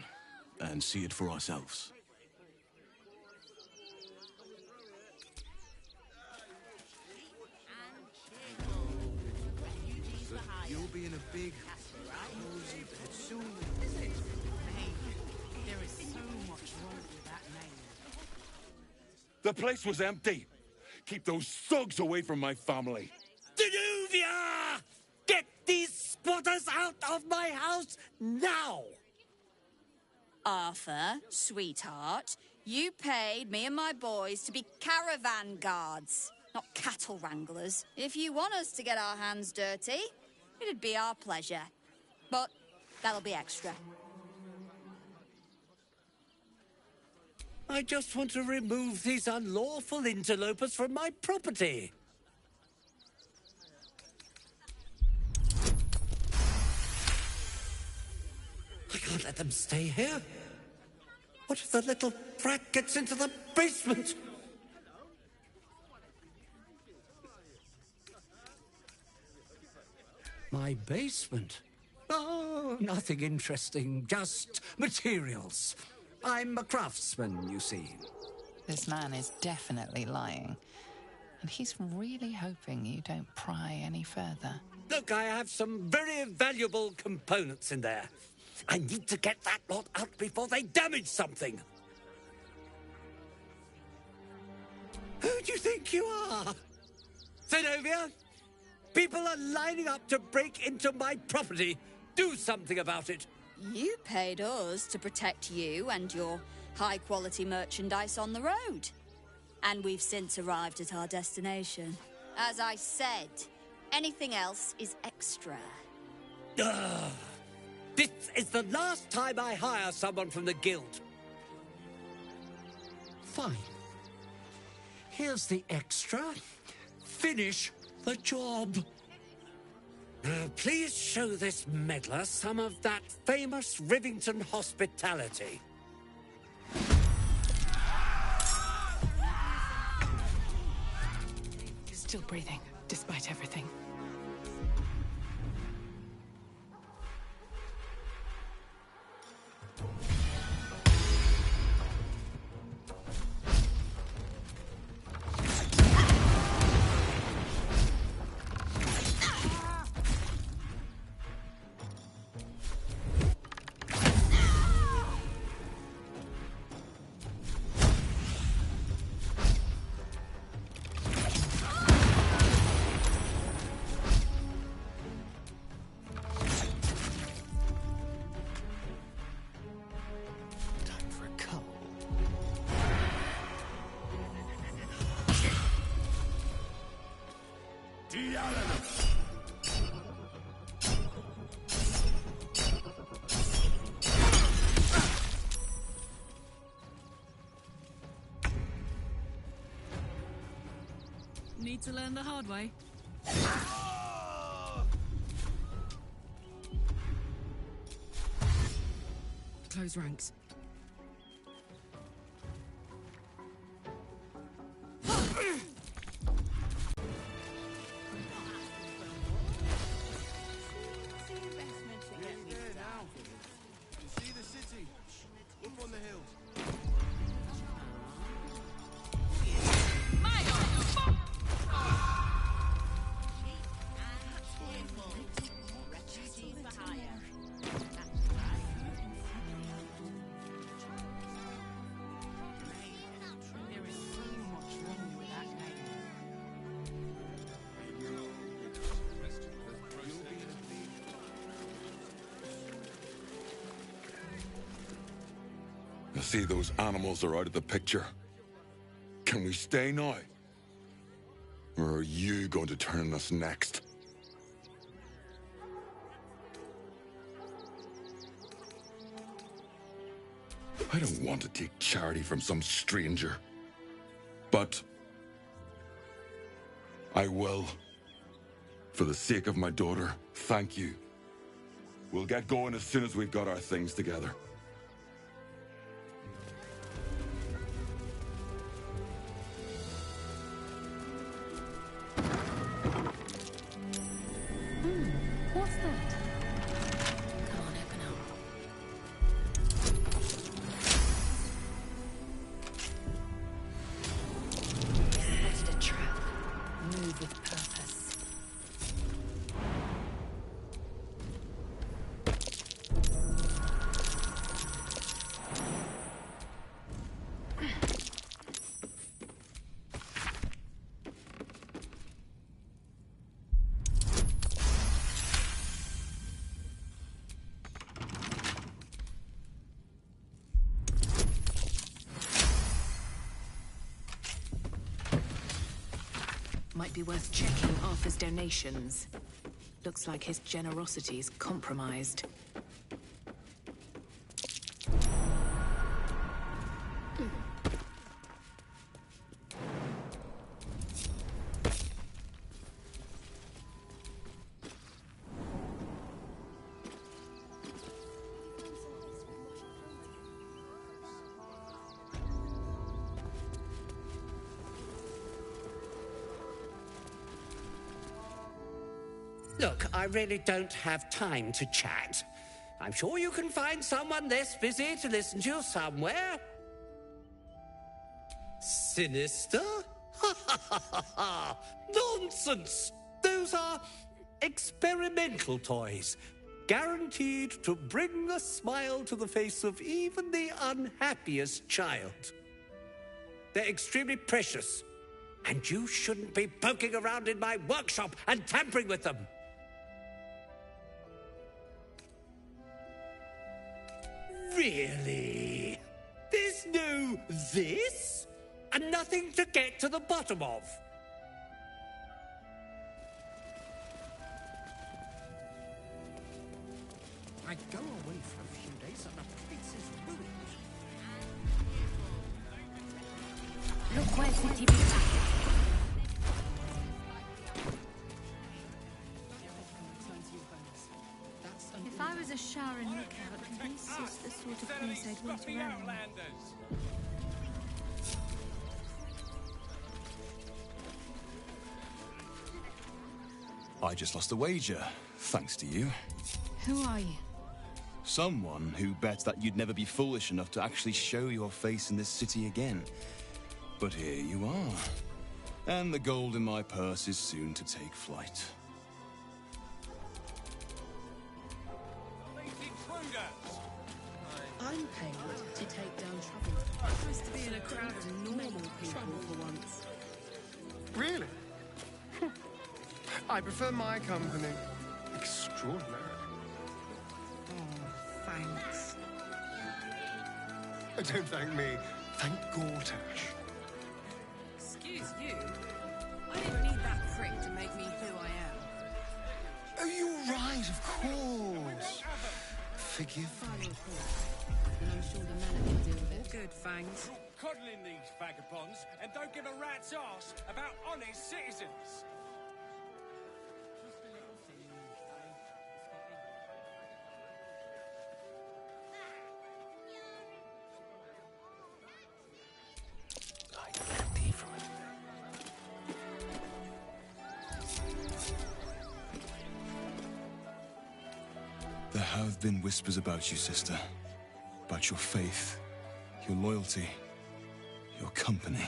Speaker 6: and see it for ourselves.
Speaker 17: You'll be in a big, cozy bed soon.
Speaker 18: There is so much wrong with that name.
Speaker 19: The place was empty. Keep those thugs away from my family.
Speaker 20: Danuvia! Get these squatters out of my house now!
Speaker 21: Arthur, sweetheart, you paid me and my boys to be caravan guards, not cattle wranglers. If you want us to get our hands dirty, it'd be our pleasure. But that'll be extra.
Speaker 20: I just want to remove these unlawful interlopers from my property. I can't let them stay here. What if the little brat gets into the basement? My basement? Oh, nothing interesting, just materials. I'm a craftsman, you see.
Speaker 1: This man is definitely lying. And he's really hoping you don't pry any further.
Speaker 20: Look, I have some very valuable components in there. I need to get that lot out before they damage something. Who do you think you are? Zenobia? People are lining up to break into my property. Do something about it.
Speaker 21: You paid us to protect you and your high-quality merchandise on the road. And we've since arrived at our destination. As I said, anything else is extra.
Speaker 20: Ugh. This is the last time I hire someone from the guild. Fine. Here's the extra. Finish the job. Please show this meddler some of that famous Rivington hospitality.
Speaker 2: Still breathing, despite everything. Need to learn the hard way. Close ranks.
Speaker 19: See, those animals are out of the picture. Can we stay now? Or are you going to turn us next? I don't want to take charity from some stranger. But I will. For the sake of my daughter, thank you. We'll get going as soon as we've got our things together.
Speaker 2: What's that? Come on, open up. Spotted a trap. Move with purpose. Might be worth checking Arthur's donations. Looks like his generosity's compromised.
Speaker 20: Look, I really don't have time to chat. I'm sure you can find someone less busy to listen to you somewhere. Sinister? Nonsense! Those are experimental toys, guaranteed to bring a smile to the face of even the unhappiest child. They're extremely precious, and you shouldn't be poking around in my workshop and tampering with them. Really? There's no this? And nothing to get to the bottom of?
Speaker 14: I go away for a few days and the place is ruined.
Speaker 16: Look where city be back.
Speaker 5: If I was a Sharon lookout, this is the sort of place I'd want to run.
Speaker 4: I just lost a wager, thanks to you.
Speaker 5: Who are you?
Speaker 4: Someone who bet that you'd never be foolish enough to actually show your face in this city again. But here you are. And the gold in my purse is soon to take flight.
Speaker 14: I'm paid to take down trouble. Nice to be in a crowd of normal people for once.
Speaker 10: Really? I prefer my company. Extraordinary.
Speaker 14: Oh, thanks.
Speaker 10: Don't thank me. Thank Gortash.
Speaker 11: Excuse you. I didn't need that prick to make me who I am.
Speaker 10: Oh, you're right, of course. Forgive me.
Speaker 14: And I'm sure the manor can deal with it.
Speaker 11: Good, Fangs.
Speaker 22: Coddling these vagabonds and don't give a rat's ass about honest citizens.
Speaker 4: There have been whispers about you, sister. About your faith, your loyalty, your company.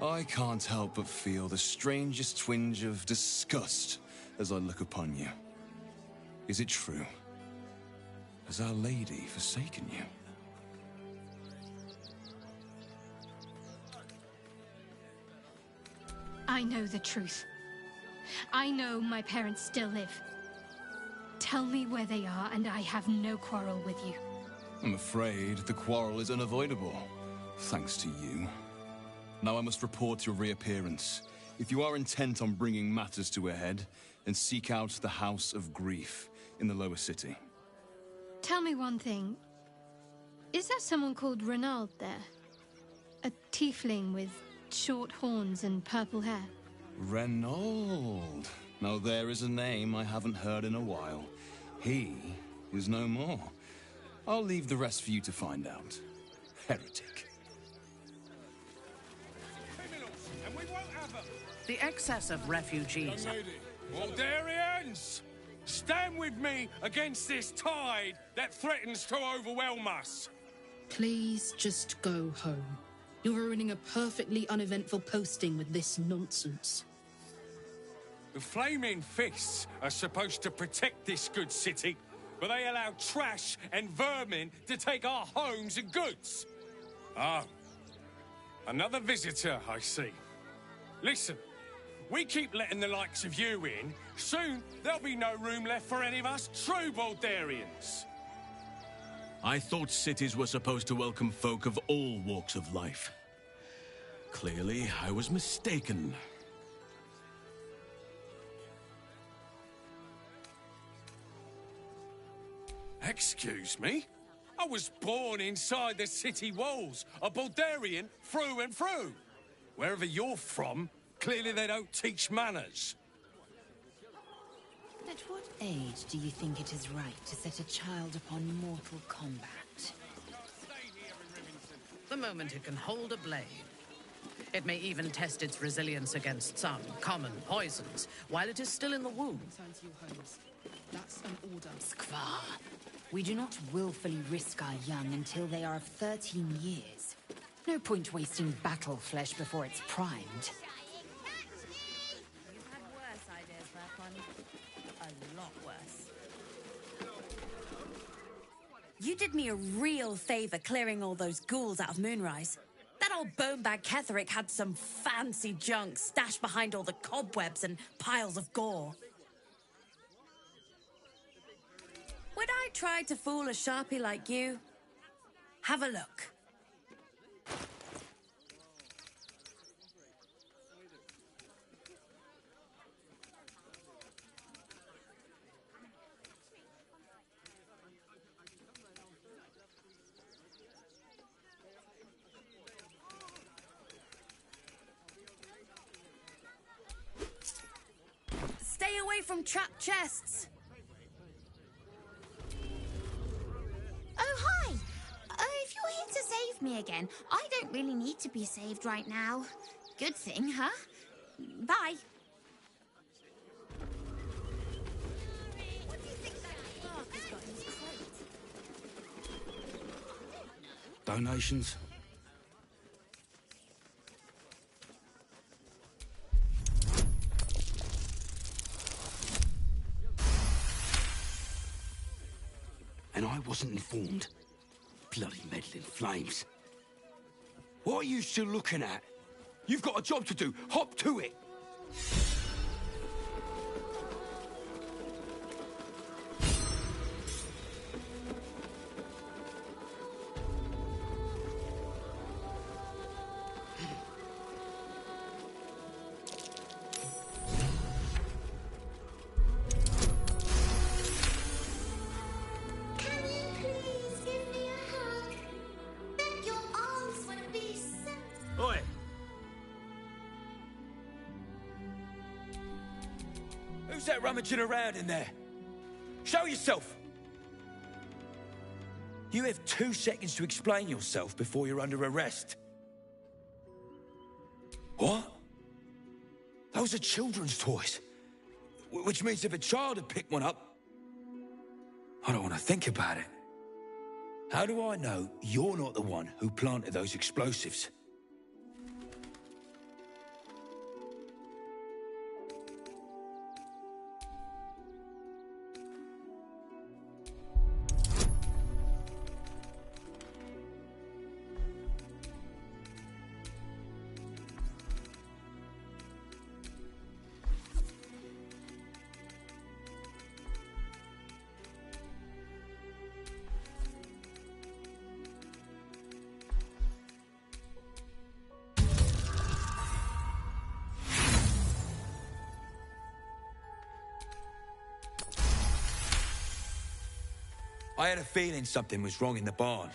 Speaker 4: I can't help but feel the strangest twinge of disgust as I look upon you. Is it true? Has Our Lady forsaken you?
Speaker 5: I know the truth. I know my parents still live. Tell me where they are, and I have no quarrel with you.
Speaker 4: I'm afraid the quarrel is unavoidable, thanks to you. Now I must report your reappearance. If you are intent on bringing matters to a head, then seek out the House of Grief in the lower city.
Speaker 5: Tell me one thing. Is there someone called Renaud there? A tiefling with short horns and purple hair?
Speaker 4: Renaud. Now there is a name I haven't heard in a while. He is no more. I'll leave the rest for you to find out. Heretic.
Speaker 22: And we won't have them.
Speaker 14: The excess of refugees.
Speaker 22: Baldurians! Stand with me against this tide that threatens to overwhelm us.
Speaker 9: Please just go home. You're ruining a perfectly uneventful posting with this nonsense.
Speaker 22: The Flaming Fists are supposed to protect this good city, but they allow trash and vermin to take our homes and goods. Ah, another visitor, I see. Listen, we keep letting the likes of you in, soon there'll be no room left for any of us true Baldurians.
Speaker 6: I thought cities were supposed to welcome folk of all walks of life. Clearly, I was mistaken.
Speaker 22: Excuse me? I was born inside the city walls, a Baldurian through and through. Wherever you're from, clearly they don't teach manners.
Speaker 23: At what age do you think it is right to set a child upon mortal combat?
Speaker 14: The moment it can hold a blade. It may even test its resilience against some common poisons while it is still in the womb.
Speaker 9: That's an order.
Speaker 23: Skvar, we do not willfully risk our young until they are of 13 years. No point wasting battle flesh before it's primed.
Speaker 21: You've had worse ideas, Verpon. A lot worse. You did me a real favor clearing all those ghouls out of Moonrise. That old bonebag Ketherick had some fancy junk stashed behind all the cobwebs and piles of gore.
Speaker 12: Would I try to fool a sharpie like you? Have a look. Stay away from trapped chests.
Speaker 16: Oh, hi! If you're here to save me again, I don't really need to be saved right now. Good thing, huh? Bye. What do you think that clerk has got in his crate?
Speaker 13: Donations? And I wasn't informed. Bloody meddling flames. What are you still looking at? You've got a job to do. Hop to it. Oi! Who's that rummaging around in there? Show yourself! You have 2 seconds to explain yourself before you're under arrest. What? Those are children's toys. Which means if a child had picked one up... I don't want to think about it. How do I know you're not the one who planted those explosives? I had a feeling something was wrong in the barn.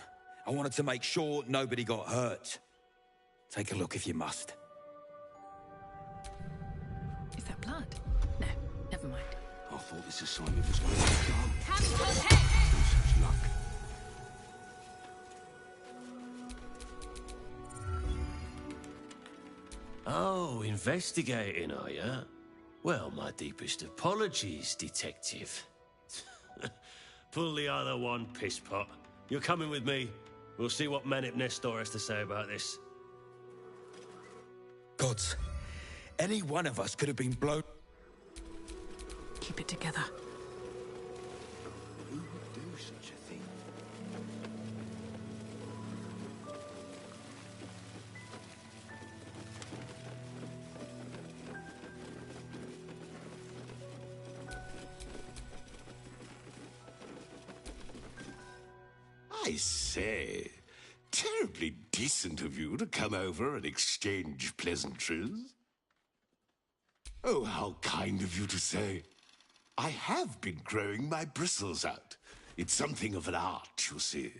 Speaker 13: I wanted to make sure nobody got hurt. Take a look if you must.
Speaker 2: Is that blood? No, never mind.
Speaker 13: I thought this assignment was going to be done.
Speaker 2: Cancel head!
Speaker 13: No such luck.
Speaker 15: Oh, investigating, are you? Well, my deepest apologies, detective. Pull the other one, pisspot. You're coming with me. We'll see what Manip Nestor has to say about this.
Speaker 13: Gods, any one of us could have been blown...
Speaker 2: Keep it together.
Speaker 13: Who would do such a thing?
Speaker 24: I say, terribly decent of you to come over and exchange pleasantries. Oh, how kind of you to say. I have been growing my bristles out. It's something of an art, you see.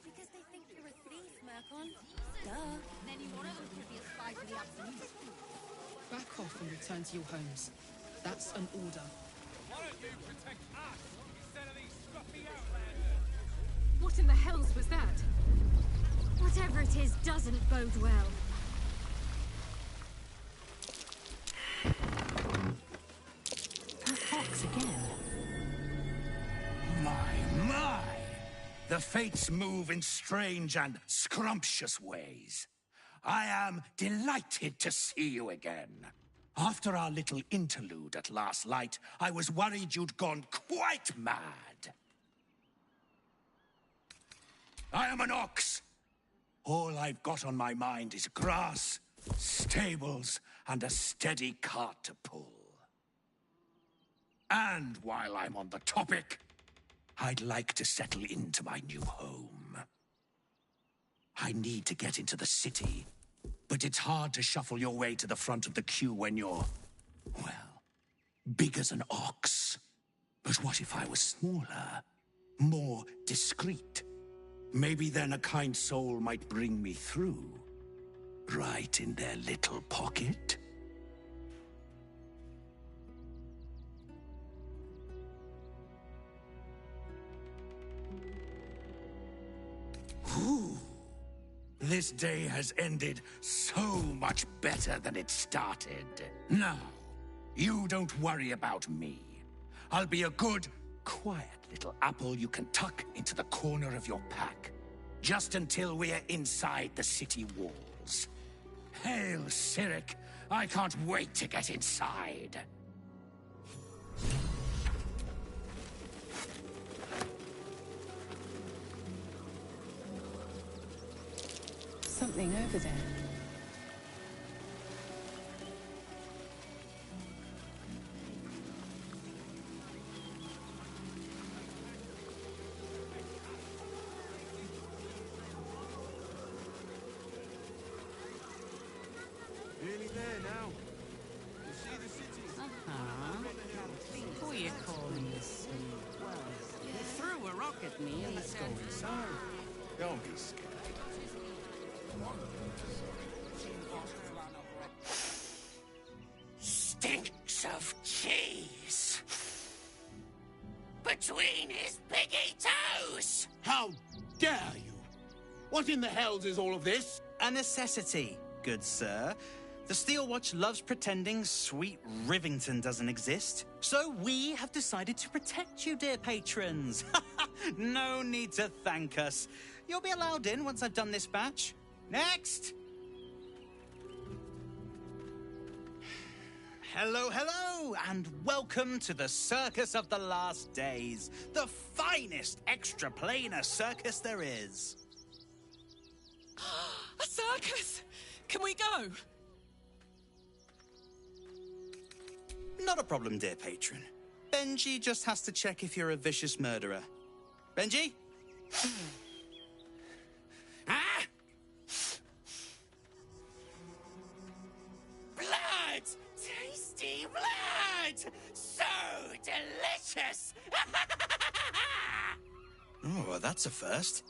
Speaker 12: Because they think you're a thief, Mercon. Duh. Then you want to be a spy for the Absolute.
Speaker 9: Back off and return to your homes. That's an order.
Speaker 22: Why don't you protect us instead of these scruffy outlanders?
Speaker 5: What in the hells was that? Whatever it is doesn't bode well.
Speaker 14: That fox again.
Speaker 25: My! The fates move in strange and scrumptious ways. I am delighted to see you again. After our little interlude at last light, I was worried you'd gone quite mad. I am an ox. All I've got on my mind is grass, stables, and a steady cart to pull. And while I'm on the topic, I'd like to settle into my new home. I need to get into the city, but it's hard to shuffle your way to the front of the queue when you're, well, big as an ox. But what if I was smaller, more discreet? Maybe then a kind soul might bring me through, right in their little pocket. Ooh. This day has ended so much better than it started. Now, you don't worry about me. I'll be a good, quiet little apple you can tuck into the corner of your pack, just until we're inside the city walls. Hail, Cyric! I can't wait to get inside.
Speaker 9: Something over there.
Speaker 3: Nearly there now. You see the city?
Speaker 14: Who are you calling this? Well, you threw a rock at me and
Speaker 3: Let's go inside. Don't be scared.
Speaker 25: Stinks of cheese between his piggy toes.
Speaker 3: How dare you? What in the hells is all of this?
Speaker 7: A necessity, good sir. The Steel Watch loves pretending sweet Rivington doesn't exist. So we have decided to protect you, dear patrons. No need to thank us. You'll be allowed in once I've done this batch. Next! Hello, hello, and welcome to the Circus of the Last Days, the finest extra-planar circus there is.
Speaker 11: A circus! Can we go?
Speaker 7: Not a problem, dear patron. Benji just has to check if you're a vicious murderer. Benji?
Speaker 25: Ah! Blood! Tasty blood! So delicious!
Speaker 7: Oh, well, that's a first.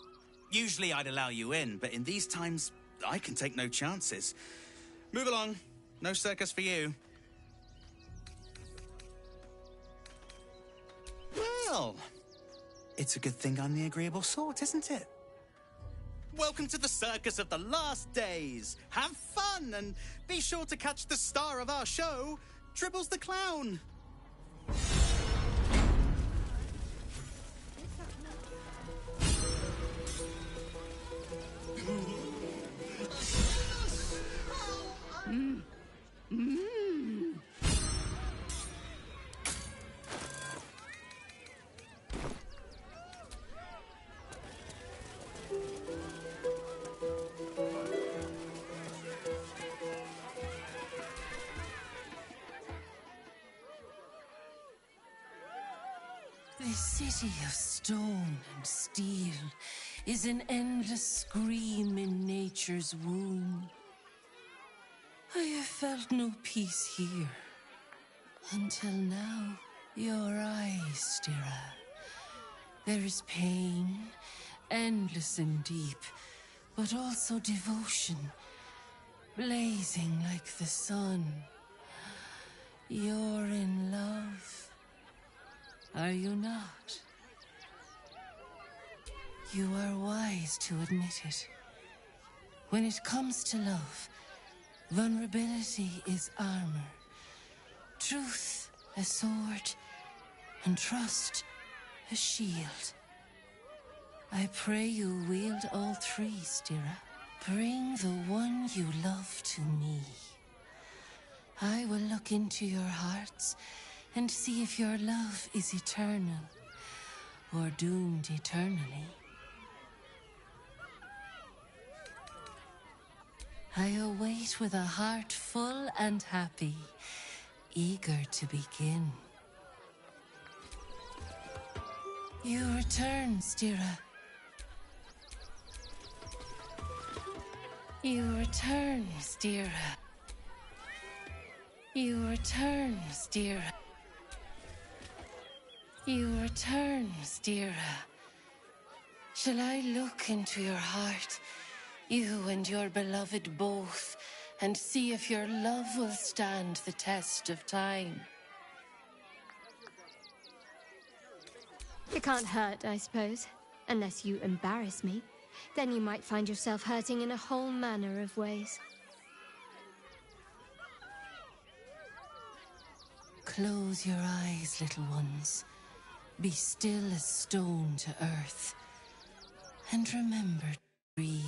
Speaker 7: Usually I'd allow you in, but in these times, I can take no chances. Move along. No circus for you. Well, it's a good thing I'm the agreeable sort, isn't it? Welcome to the Circus of the Last Days. Have fun, and be sure to catch the star of our show, Tribbles the Clown.
Speaker 8: This city of stone and steel is an endless scream in nature's womb. I have felt no peace here. Until now, your eyes, Stira. There is pain, endless and deep, but also devotion, blazing like the sun. You're in love. Are you not? You are wise to admit it. When it comes to love, vulnerability is armor, truth a sword, and trust a shield. I pray you wield all three, Stira. Bring the one you love to me. I will look into your hearts and see if your love is eternal or doomed eternally. I await with a heart full and happy, eager to begin. You return, Stira. You return, Stira. You return, Stira. You return, Stira. Shall I look into your heart, you and your beloved both, and see if your love will stand the test of time?
Speaker 5: It can't hurt, I suppose. Unless you embarrass me. Then you might find yourself hurting in a whole manner of ways.
Speaker 8: Close your eyes, little ones. Be still as stone to earth. And remember to breathe.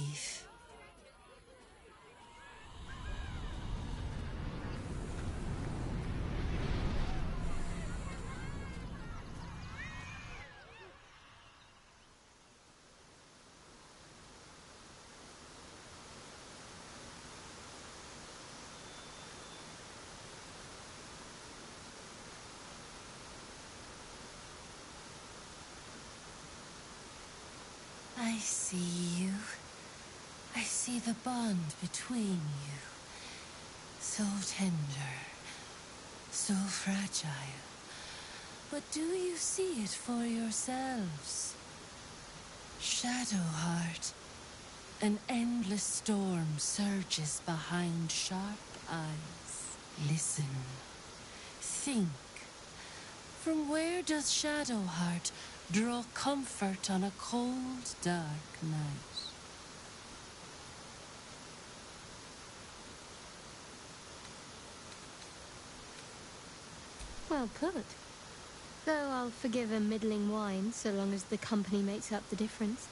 Speaker 8: I see you. I see the bond between you. So tender, so fragile. But do you see it for yourselves? Shadowheart, an endless storm surges behind sharp eyes. Listen. Think. From where does Shadowheart draw comfort on a cold, dark night?
Speaker 5: Well put. Though I'll forgive a middling wine so long as the company makes up the difference.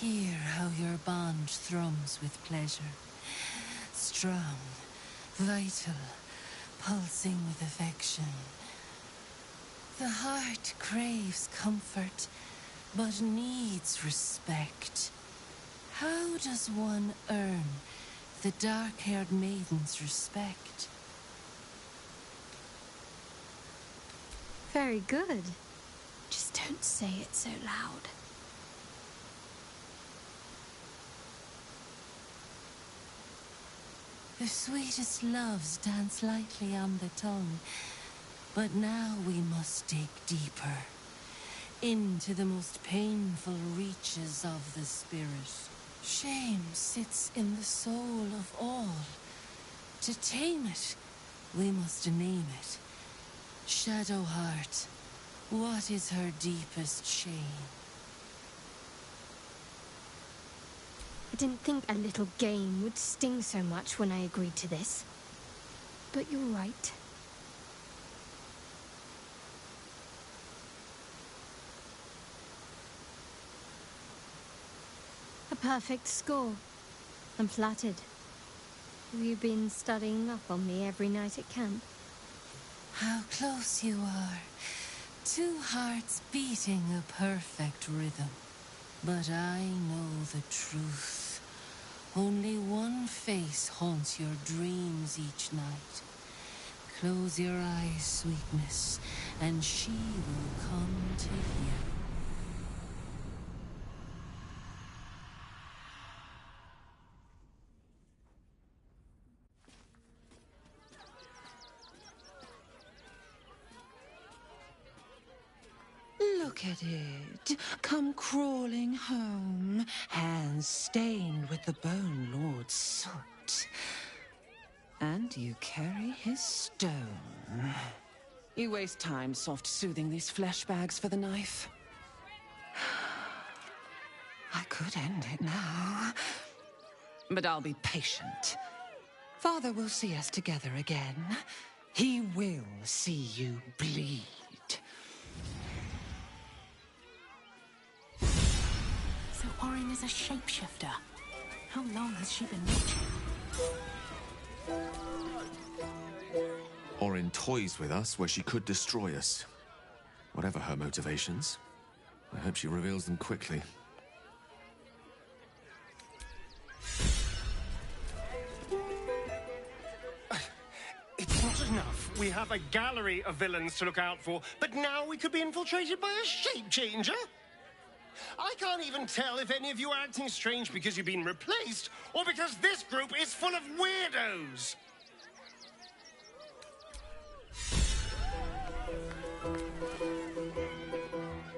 Speaker 8: Hear how your bond thrums with pleasure. Strong, vital, pulsing with affection. The heart craves comfort, but needs respect. How does one earn the dark-haired maiden's respect?
Speaker 5: Very good. Just don't say it so loud.
Speaker 8: The sweetest loves dance lightly on the tongue, but now we must dig deeper, into the most painful reaches of the spirit. Shame sits in the soul of all. To tame it, we must name it. Shadowheart, what is her deepest shame?
Speaker 5: I didn't think a little game would sting so much when I agreed to this. But you're right. A perfect score. I'm flattered. Have you been studying up on me every night at camp?
Speaker 8: How close you are. Two hearts beating a perfect rhythm. But I know the truth. Only one face haunts your dreams each night. Close your eyes, sweetness, and she will come to you.
Speaker 1: Look at it, come crawling home, hands stained with the Bone Lord's soot. And you carry his stone. You waste time soft-soothing these flesh bags for the knife. I could end it now, but I'll be patient. Father will see us together again. He will see you bleed.
Speaker 2: So Orin is a shapeshifter. How long has she been watching?
Speaker 17: Orin toys with us where she could destroy us. Whatever her motivations,
Speaker 10: I hope she reveals them quickly.
Speaker 17: It's not enough. We have a gallery of villains to look out for, but now we could be infiltrated by a shape changer? I can't even tell if any of you are acting strange because you've been replaced, or because this group is full of weirdos.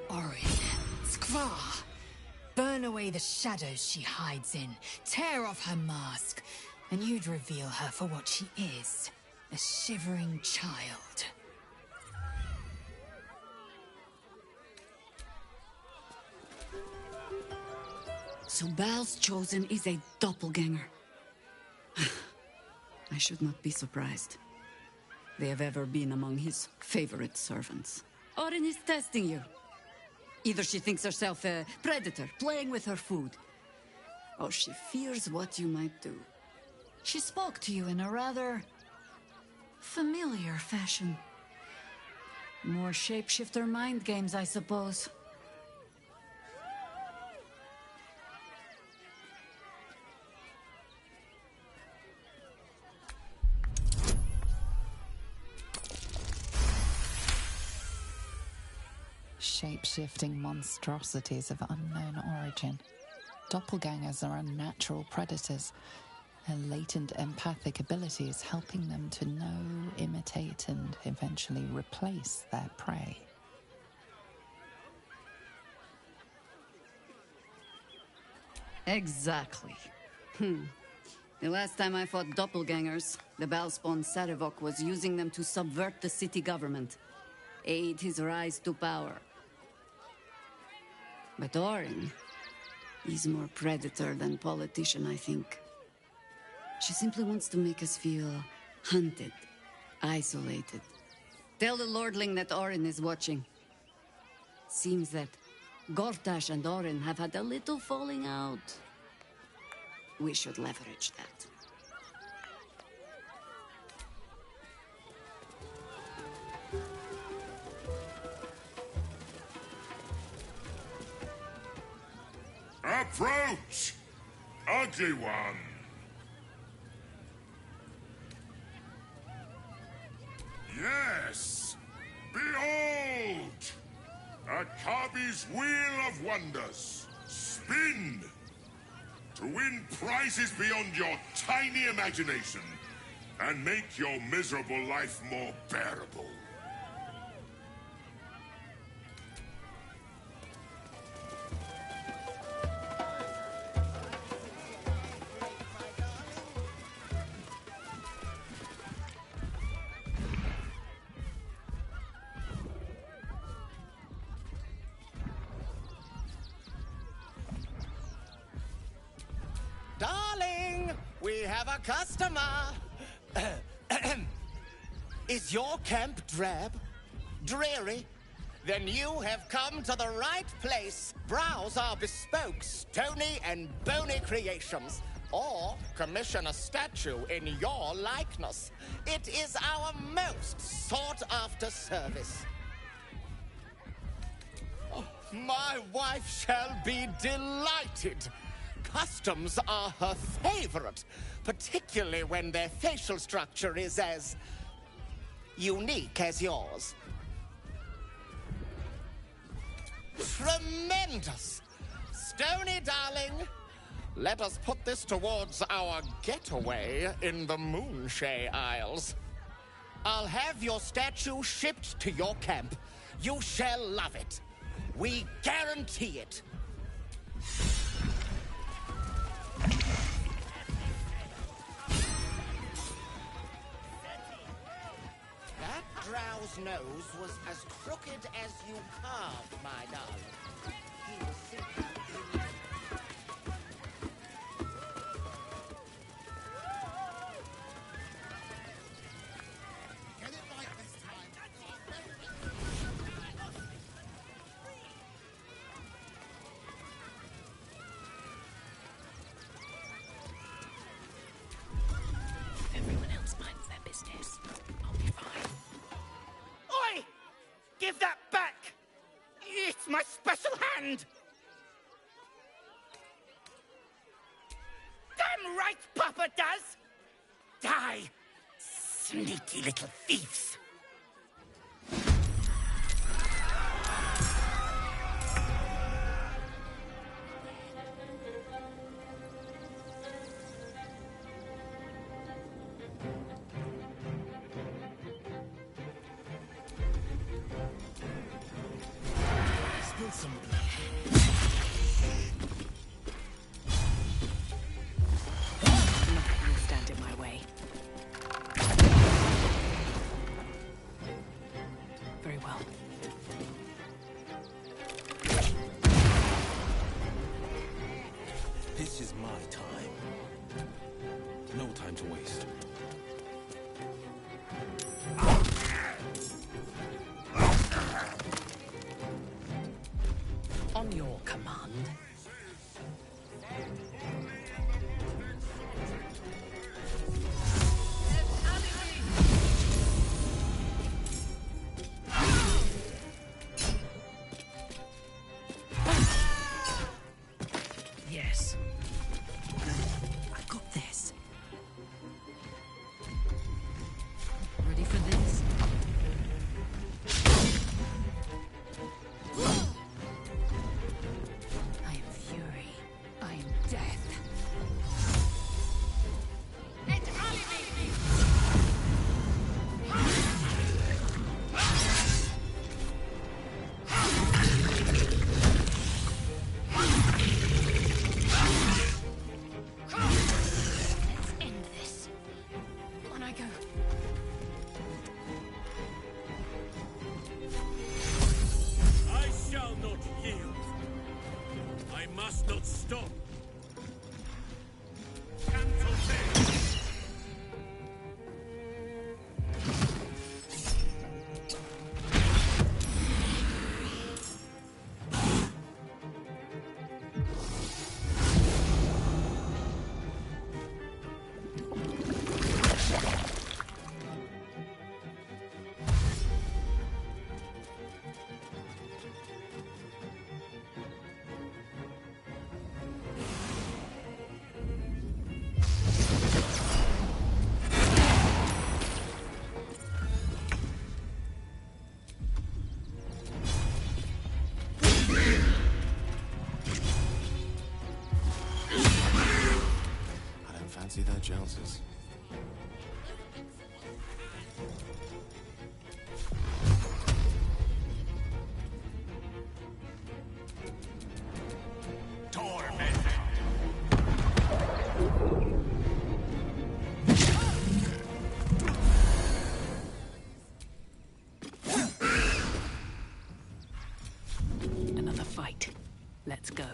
Speaker 23: Orin, Skvar, burn away the shadows she hides in, tear off her mask, and you'd reveal her for what she is, a shivering child.
Speaker 18: So Bal's chosen is a doppelganger. I should not be surprised. They have ever been among his favorite servants. Orin is testing you. Either she thinks herself a predator, playing with her food, or she fears what you might do. She spoke to you in a rather familiar fashion. More shapeshifter mind games, I suppose.
Speaker 19: Shape-shifting monstrosities of unknown origin. Doppelgangers are unnatural predators. Their latent empathic abilities helping them to know, imitate, and eventually replace their prey.
Speaker 18: Exactly. The last time I fought doppelgangers, the Balspawn Sarevok was using them to subvert the city government, aid his rise to power. But Orin is more predator than politician, I think. She simply wants to make us feel hunted, isolated. Tell the Lordling that Orin is watching. Seems that Gortash and Orin have had a little falling out. We should leverage that.
Speaker 24: Approach, ugly one. Yes, behold, Akabi's Wheel of Wonders. Spin to win prizes beyond your tiny imagination and make your miserable life more bearable.
Speaker 20: Darling, we have a customer. Is your camp drab? Dreary? Then you have come to the right place. Browse our bespoke, stony and bony creations. Or commission a statue in your likeness. It is our most sought-after service. Oh, my wife shall be delighted. Customs are her favorite, particularly when their facial structure is as unique as yours. Tremendous! Stony, darling, let us put this towards our getaway in the Moonshay Isles. I'll have your statue shipped to your camp. You shall love it. We guarantee it. That drow's nose was as crooked as you carved, my darling. He was simply Get it right this time.
Speaker 2: Everyone else minds their business. I'll be fine.
Speaker 20: Oi! Give that back! It's That's my special hand! Damn right Papa does! Die, sneaky little thieves!
Speaker 3: Spill some blood.
Speaker 2: Nothing will stand in my way. Very well.
Speaker 4: This is my time. No time to waste.
Speaker 14: On your command. Yes. I got this. Ready for this? I am fury. I am death.
Speaker 5: Let's end this. On I go.
Speaker 15: I shall not yield. I must not stop. Cancel this.
Speaker 4: I don't fancy their chances.
Speaker 2: Another fight. Let's go.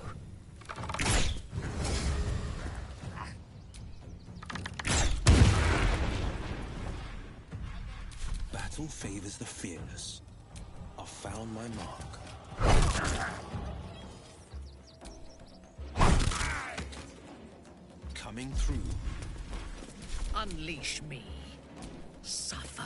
Speaker 4: Battle favors the fearless. I've found my mark. Coming through.
Speaker 14: Unleash me. Suffer.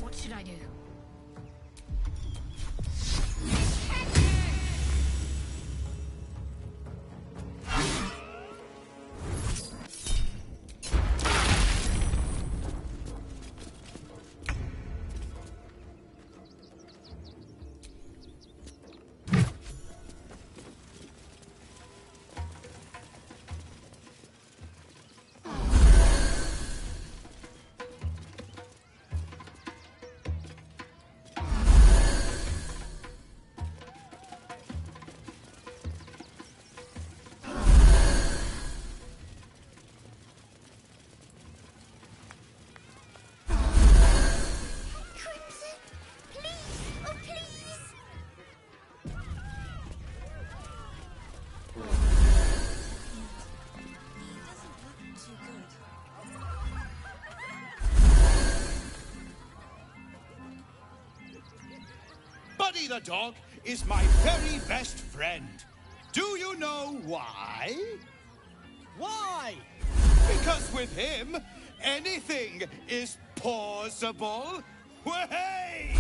Speaker 5: What should I do?
Speaker 3: the dog is my very best friend. Do you know why? Why? Because with him, anything is possible. Way!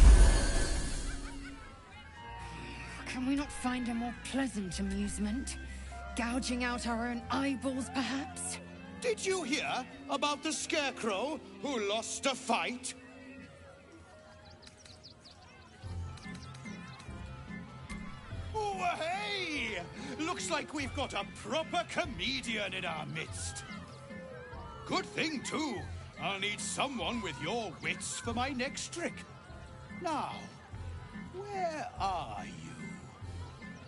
Speaker 23: Can we not find a more pleasant amusement? Gouging out our own eyeballs, perhaps?
Speaker 3: Did you hear about the scarecrow who lost a fight? Oh, hey! Looks like we've got a proper comedian in our midst. Good thing, too. I'll need someone with your wits for my next trick. Now, where are you?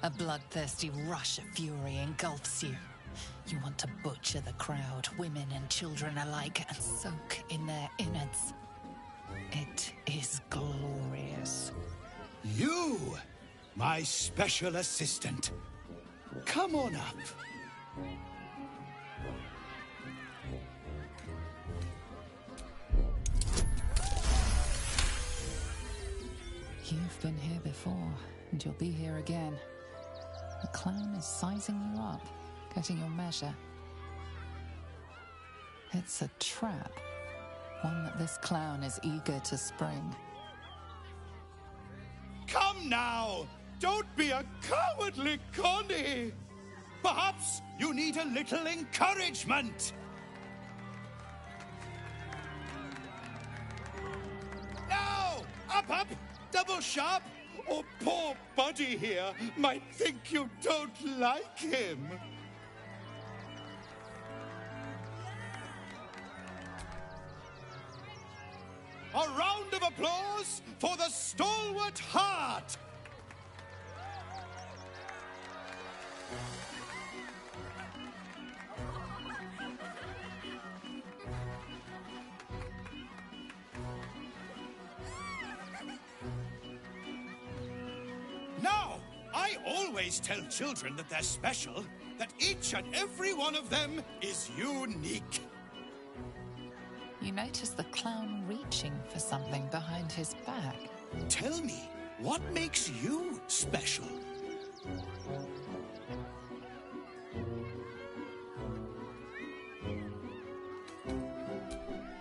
Speaker 19: A bloodthirsty rush of fury engulfs you. You want to butcher the crowd, women and children alike, and soak in their innards. It is glorious.
Speaker 3: You, my special assistant. Come on up.
Speaker 19: You've been here before, and you'll be here again. The clown is sizing you up, getting your measure. It's a trap, one that this clown is eager to spring.
Speaker 3: Come now! Don't be a cowardly Connie! Perhaps you need a little encouragement! Now! Up! Double sharp! Or poor Buddy here might think you don't like him. A round of applause for the stalwart heart! Now, I always tell children that they're special, that each and every one of them is unique.
Speaker 19: You notice the clown reaching for something behind his back.
Speaker 3: Tell me, what makes you special?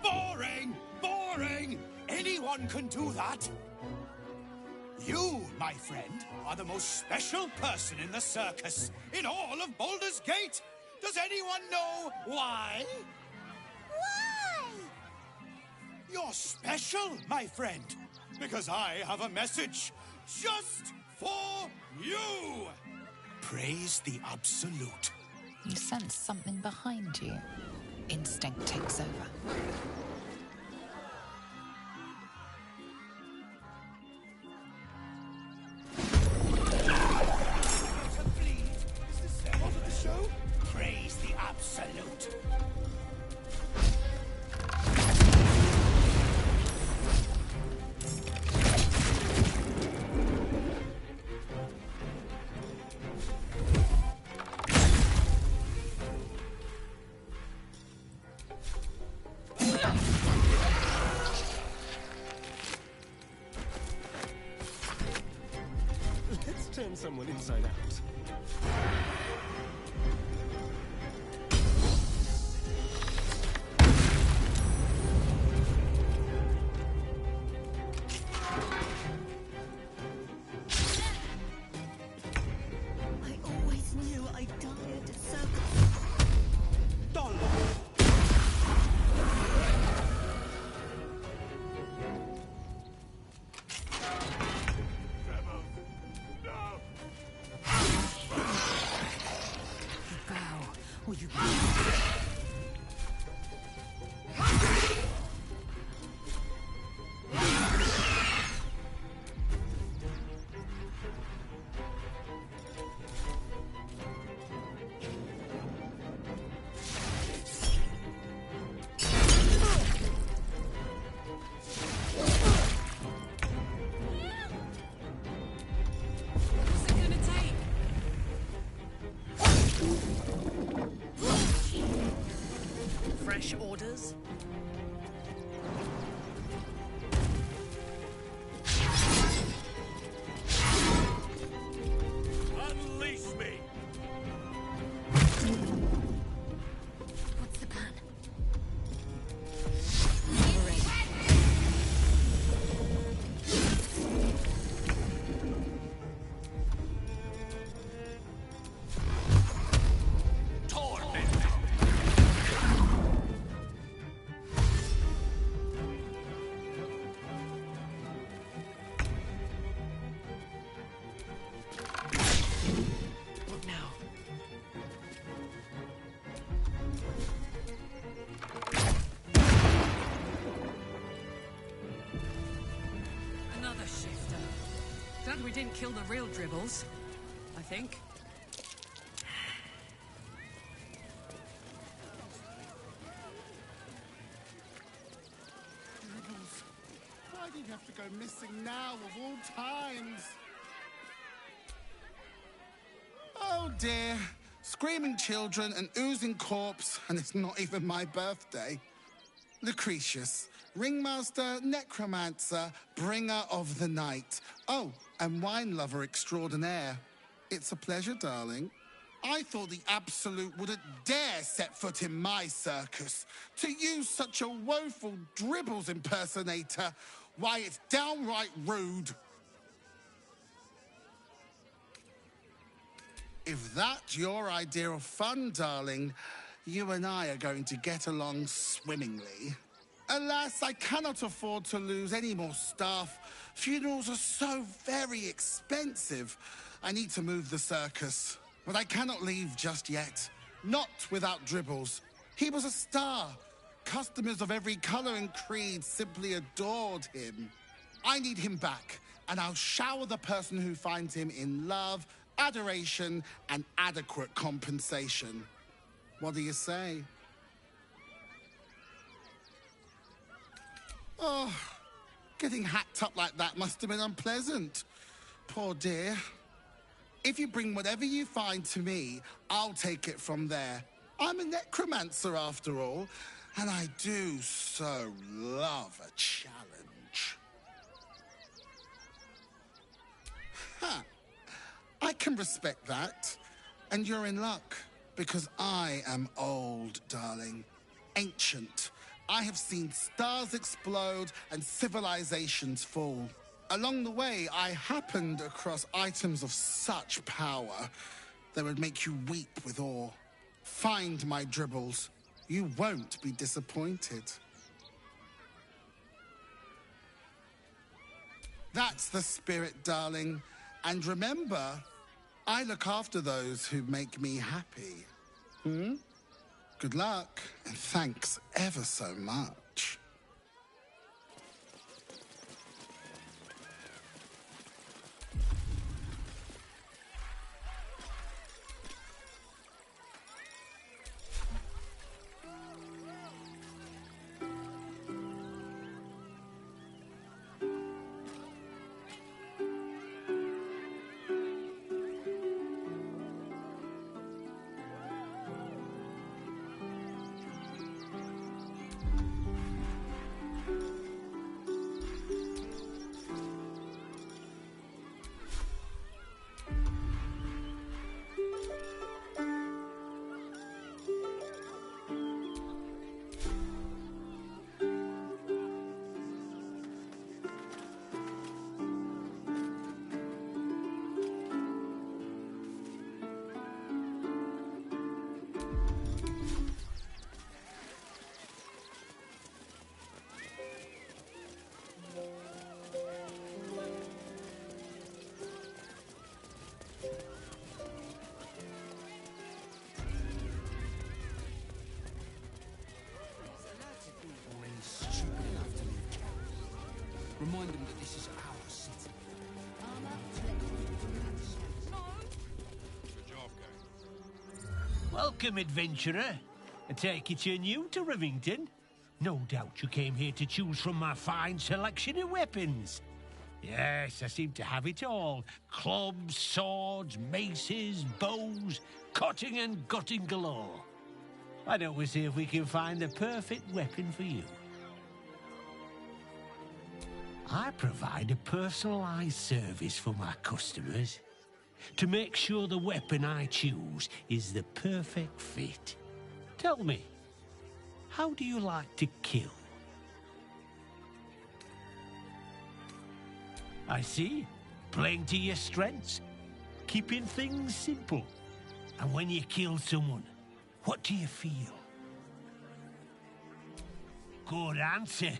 Speaker 3: Boring! Boring! Anyone can do that. You, my friend, are the most special person in the circus, in all of Baldurs Gate. Does anyone know why? Why? You're special, my friend, because I have a message just for you. Praise the Absolute.
Speaker 19: You sense something behind you. Instinct takes over.
Speaker 3: Praise the Absolute.
Speaker 17: Let's turn someone inside out.
Speaker 12: I always knew I'd die at a circus.
Speaker 23: Or you...
Speaker 11: What's it gonna take?
Speaker 14: Fresh orders?
Speaker 11: we didn't kill the real dribbles. I think.
Speaker 6: Dribbles. Why did you have to go missing now of all times? Oh dear. Screaming children, an oozing corpse, and it's not even my birthday. Lucretius, ringmaster, necromancer, bringer of the night. Oh, and wine lover extraordinaire. It's a pleasure, darling. I thought the Absolute wouldn't dare set foot in my circus. To use such a woeful dribbles impersonator, why, it's downright rude. If that's your idea of fun, darling, you and I are going to get along swimmingly. Alas, I cannot afford to lose any more staff. Funerals are so very expensive. I need to move the circus. But I cannot leave just yet. Not without Dribbles. He was a star. Customers of every colour and creed simply adored him. I need him back, and I'll shower the person who finds him in love, adoration, and adequate compensation. What do you say? Oh, getting hacked up like that must have been unpleasant. Poor dear. If you bring whatever you find to me, I'll take it from there. I'm a necromancer after all, and I do so love a challenge. Huh. I can respect that. And you're in luck, because I am old, darling. Ancient. I have seen stars explode and civilizations fall. Along the way, I happened across items of such power that would make you weep with awe. Find my Dribbles. You won't be disappointed. That's the spirit, darling. And remember, I look after those who make me happy. Good luck, and thanks ever so much.
Speaker 10: Remind them that this is our city.
Speaker 22: Good job, gang.
Speaker 13: Welcome, adventurer. I take it you're new to Rivington. No doubt you came here to choose from my fine selection of weapons. Yes, I seem to have it all. Clubs, swords, maces, bows, cutting and gutting galore. Why don't we see if we can find the perfect weapon for you? I provide a personalised service for my customers to make sure the weapon I choose is the perfect fit. Tell me, how do you like to kill? I see. Playing to your strengths. Keeping things simple. And when you kill someone, what do you feel? Good answer.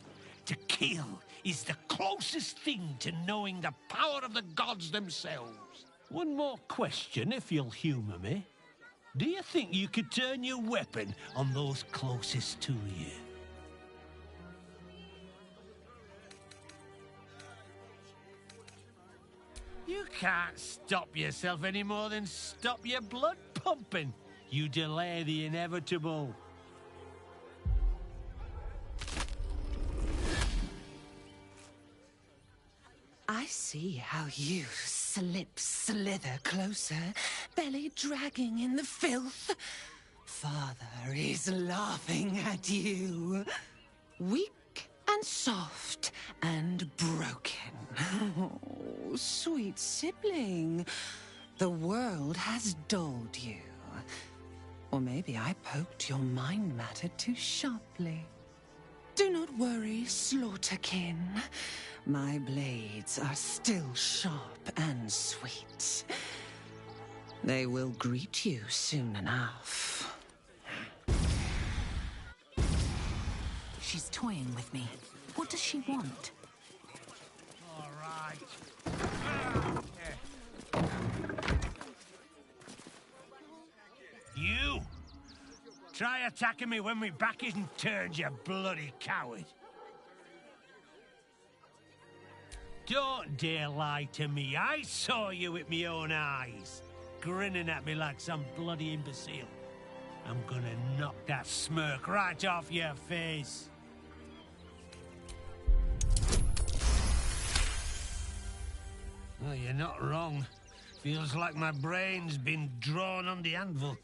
Speaker 13: To kill is the closest thing to knowing the power of the gods themselves. One more question, if you'll humour me. Do you think you could turn your weapon on those closest to you? You can't stop yourself any more than stop your blood pumping. You delay the inevitable.
Speaker 1: I see how you slither closer, belly dragging in the filth. Father is laughing at you. Weak and soft and broken. Oh, sweet sibling. The world has dulled you. Or maybe I poked your mind matter too sharply. Do not worry, slaughterkin. My blades are still sharp and sweet. They will greet you soon enough.
Speaker 2: She's toying with me. What does she want?
Speaker 13: All right. You! Try attacking me when my back isn't turned, you bloody coward. Don't dare lie to me. I saw you with my own eyes, grinning at me like some bloody imbecile. I'm gonna knock that smirk right off your face. Well, you're not wrong. Feels like my brain's been drawn on the anvil.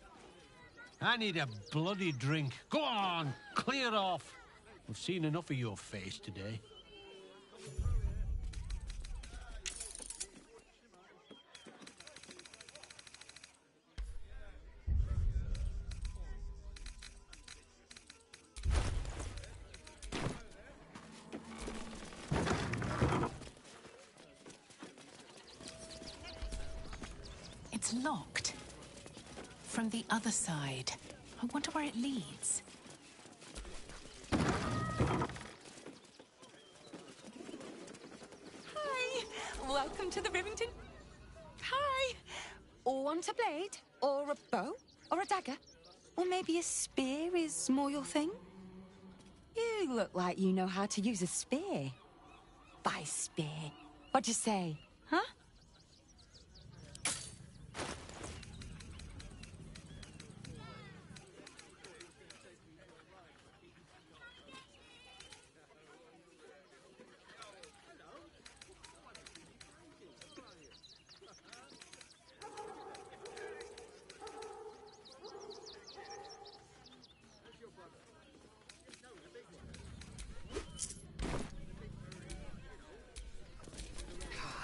Speaker 13: I need a bloody drink. Go on, clear off. I've seen enough of your face today.
Speaker 2: It's locked. From the other side. I wonder where it leads.
Speaker 7: Hi! Welcome to the Rivington. Hi! Want a blade? Or a bow? Or a dagger? Or maybe a spear is more your thing? You look like you know how to use a spear. By spear. What'd you say? Huh?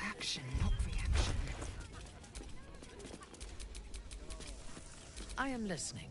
Speaker 7: Action, not reaction.
Speaker 14: I am listening.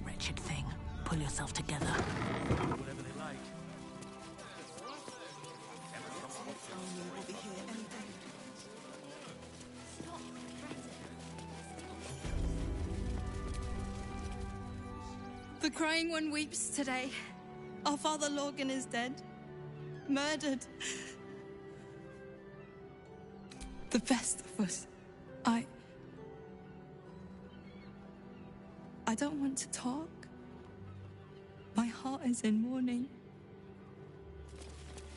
Speaker 2: Wretched thing. Pull yourself together.
Speaker 4: Whatever they like.
Speaker 9: The Crying One weeps today. Our father Lorgan is dead. Murdered. The best of us. I don't want to talk. My heart is in mourning.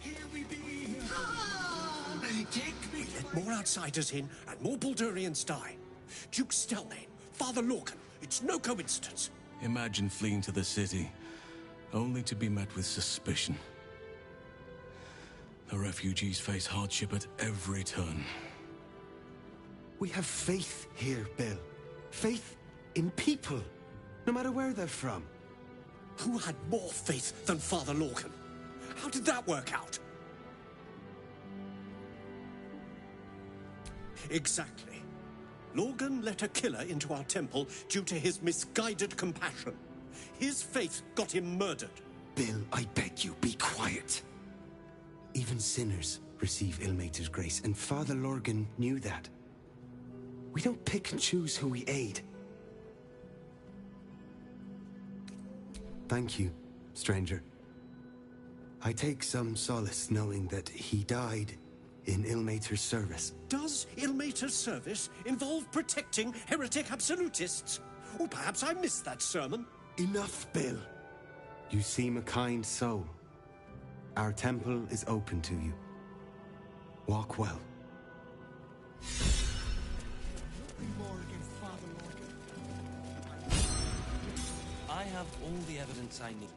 Speaker 17: Here we be. Take me. Let more outsiders in, and more Baldurians die. Duke Stelmane, Father Lorcan. It's no coincidence.
Speaker 4: Imagine fleeing to the city, only to be met with suspicion. The refugees face hardship at every turn.
Speaker 16: We have faith here, Bill. Faith in people, no matter where they're from.
Speaker 17: Who had more faith than Father Lorcan? How did that work out? Exactly. Lorgan let a killer into our temple due to his misguided compassion. His faith got him murdered.
Speaker 16: Bill, I beg you, be quiet. Even sinners receive Ilmater's grace, and Father Lorgan knew that. We don't pick and choose who we aid. Thank you, stranger. I take some solace knowing that he died in Ilmater's service.
Speaker 8: Does Ilmater's service involve protecting heretic absolutists? Or perhaps I missed that sermon.
Speaker 16: Enough, Bill. You seem a kind soul. Our temple is open to you. Walk well.
Speaker 18: I have all the evidence I need.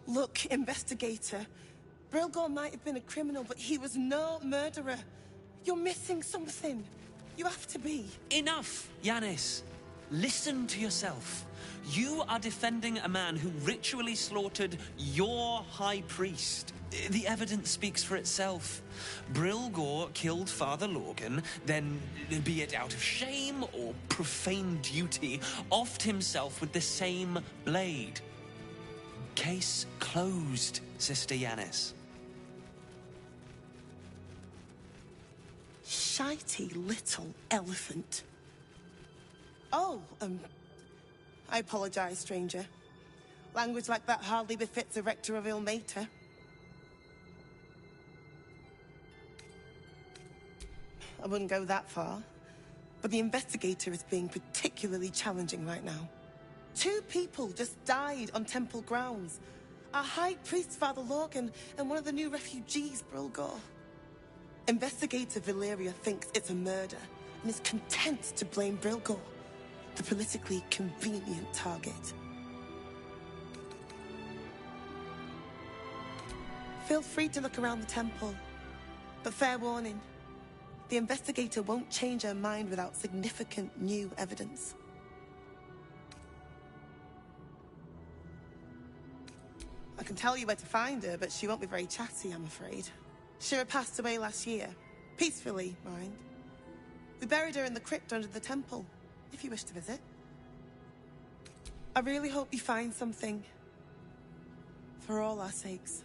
Speaker 21: Look, investigator. Brilgor might have been a criminal, but he was no murderer. You're missing something. You have to be.
Speaker 18: Enough, Yanis. Listen to yourself. You are defending a man who ritually slaughtered your high priest. The evidence speaks for itself. Brilgor killed Father Lorgan, then, be it out of shame or profane duty, offed himself with the same blade. Case closed, Sister Yanis.
Speaker 21: Shitey little elephant. Oh, I apologize, stranger. Language like that hardly befits a rector of Ilmater. I wouldn't go that far, but the investigator is being particularly challenging right now. 2 people just died on temple grounds. Our high priest, Father Lorgan, and one of the new refugees, Brilgor. Investigator Valeria thinks it's a murder and is content to blame Brilgor, the politically convenient target. Feel free to look around the temple, but fair warning, the investigator won't change her mind without significant new evidence. I can tell you where to find her, but she won't be very chatty, I'm afraid. Shira passed away last year. Peacefully, mind. We buried her in the crypt under the temple, if you wish to visit. I really hope you find something. For all our sakes.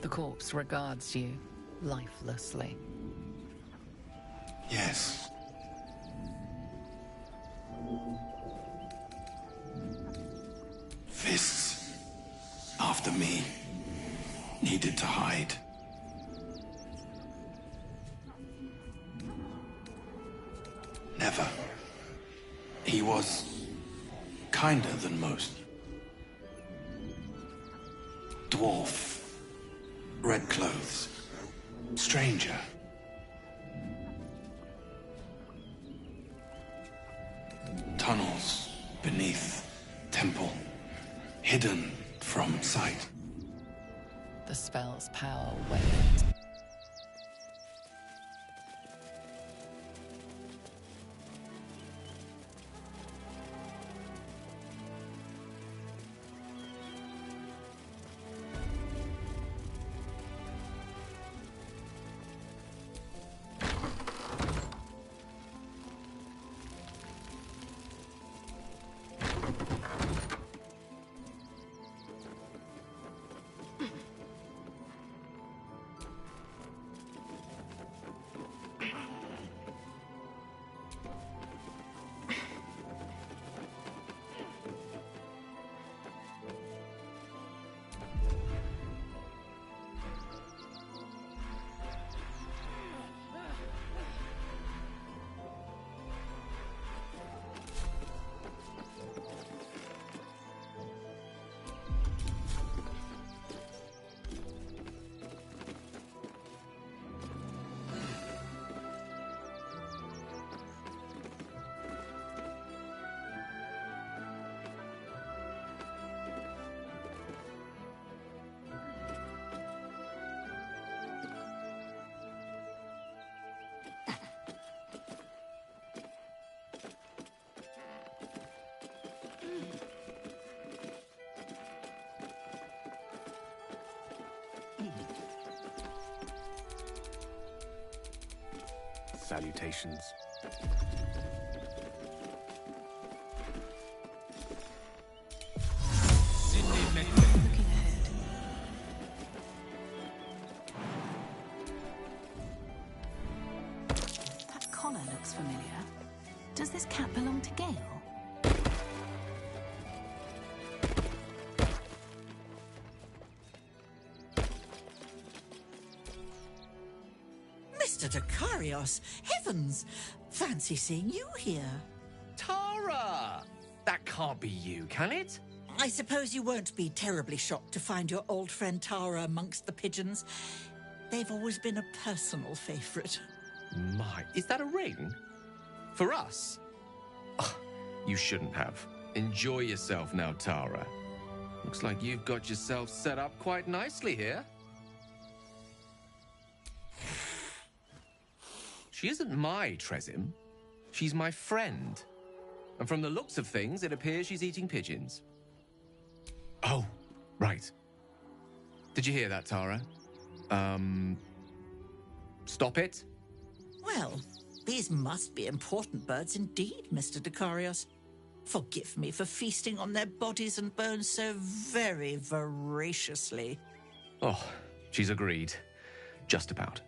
Speaker 19: The corpse regards you lifelessly.
Speaker 6: Yes. Fists, after me, needed to hide. Never. He was kinder than most. Dwarf, red clothes, stranger. Tunnels beneath temple, hidden from sight.
Speaker 19: The spell's power waned.
Speaker 5: salutations.
Speaker 2: Looking ahead. That collar looks familiar. Does this cap belong to Gale?
Speaker 15: Mr. Dakarios, heavens! Fancy seeing you here.
Speaker 20: Tara! That can't be you, can it?
Speaker 15: I suppose you won't be terribly shocked to find your old friend Tara amongst the pigeons. They've always been a personal favourite.
Speaker 20: My, is that a ring? For us? Oh, you shouldn't have. Enjoy yourself now, Tara. Looks like you've got yourself set up quite nicely here. She isn't my Tresim. She's my friend. And from the looks of things, it appears she's eating pigeons. Oh, right. Did you hear that, Tara? Stop it?
Speaker 15: Well, these must be important birds indeed, Mr. Dakarios. Forgive me for feasting on their bodies and bones so very voraciously.
Speaker 20: Oh, she's agreed. Just about.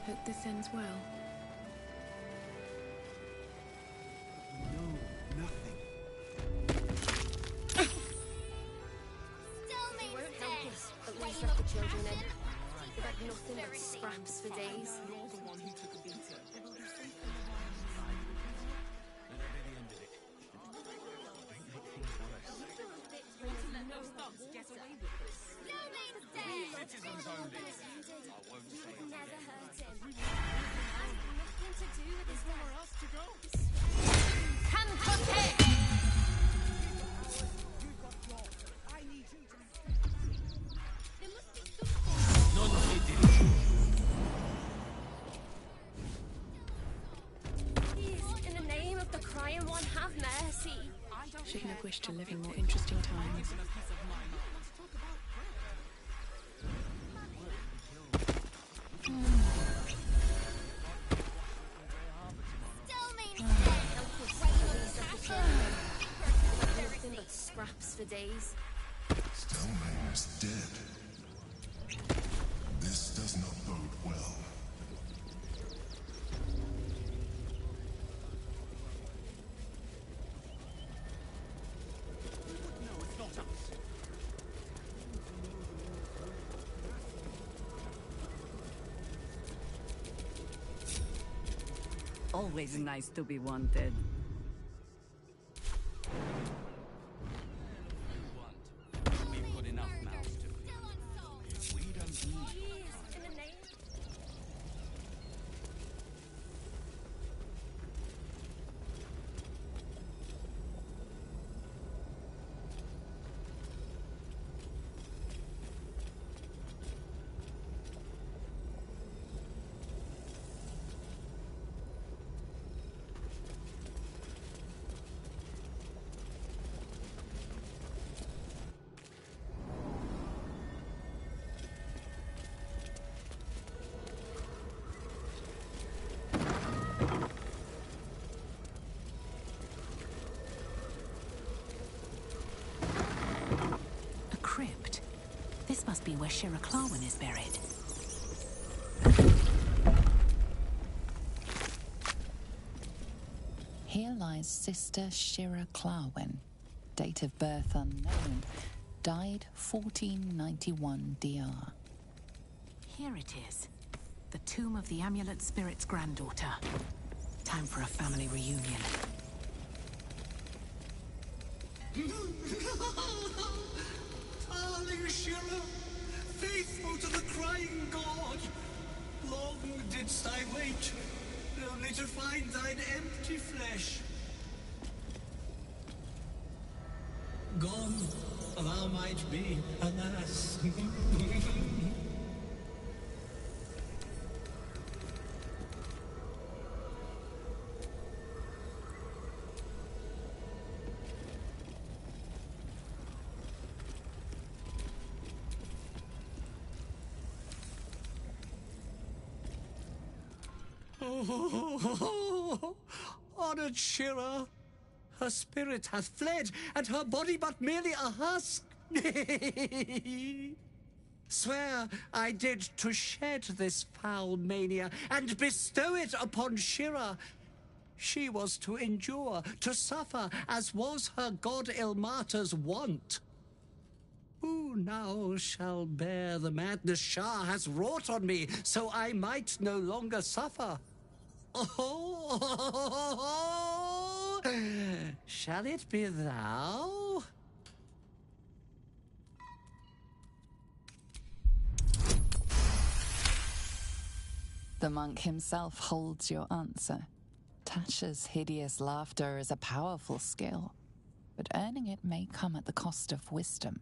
Speaker 2: Hope this ends well.
Speaker 12: At least left the children in. They've had nothing but scraps for days.
Speaker 22: Citizens only. I won't say it.
Speaker 12: Never hurt him. Nothing to do with his
Speaker 22: Nowhere else to go.
Speaker 12: Please, in the name of the crying one, have mercy.
Speaker 2: Shouldn't have wished to live in more interesting times.
Speaker 12: Nothing but scraps for days.
Speaker 24: Stelmane is dead. This does not bode well.
Speaker 25: Always nice to be wanted.
Speaker 10: We've got enough mouths to feed. We don't need.
Speaker 2: Crypt. This must be where Shira Clarwin is buried.
Speaker 19: Here lies Sister Shira Clarwin, date of birth unknown, died 1491 DR.
Speaker 2: Here it is. The tomb of the Amulet Spirit's granddaughter. Time for a family reunion.
Speaker 15: Darling Shira,
Speaker 8: faithful to the crying god. Long didst I wait, only to find thine empty flesh. Gone thou might be, alas. Oh, honored Shira, her spirit hath fled, and her body but merely a husk. Swear I did to shed this foul mania, and bestow it upon Shira. She was to endure, to suffer, as was her god Ilmata's wont. Who now shall bear the madness Shah has wrought on me, so I might no longer suffer? Oh, shall it be thou?
Speaker 19: The monk himself holds your answer. Tasha's hideous laughter is a powerful skill, but earning it may come at the cost of wisdom.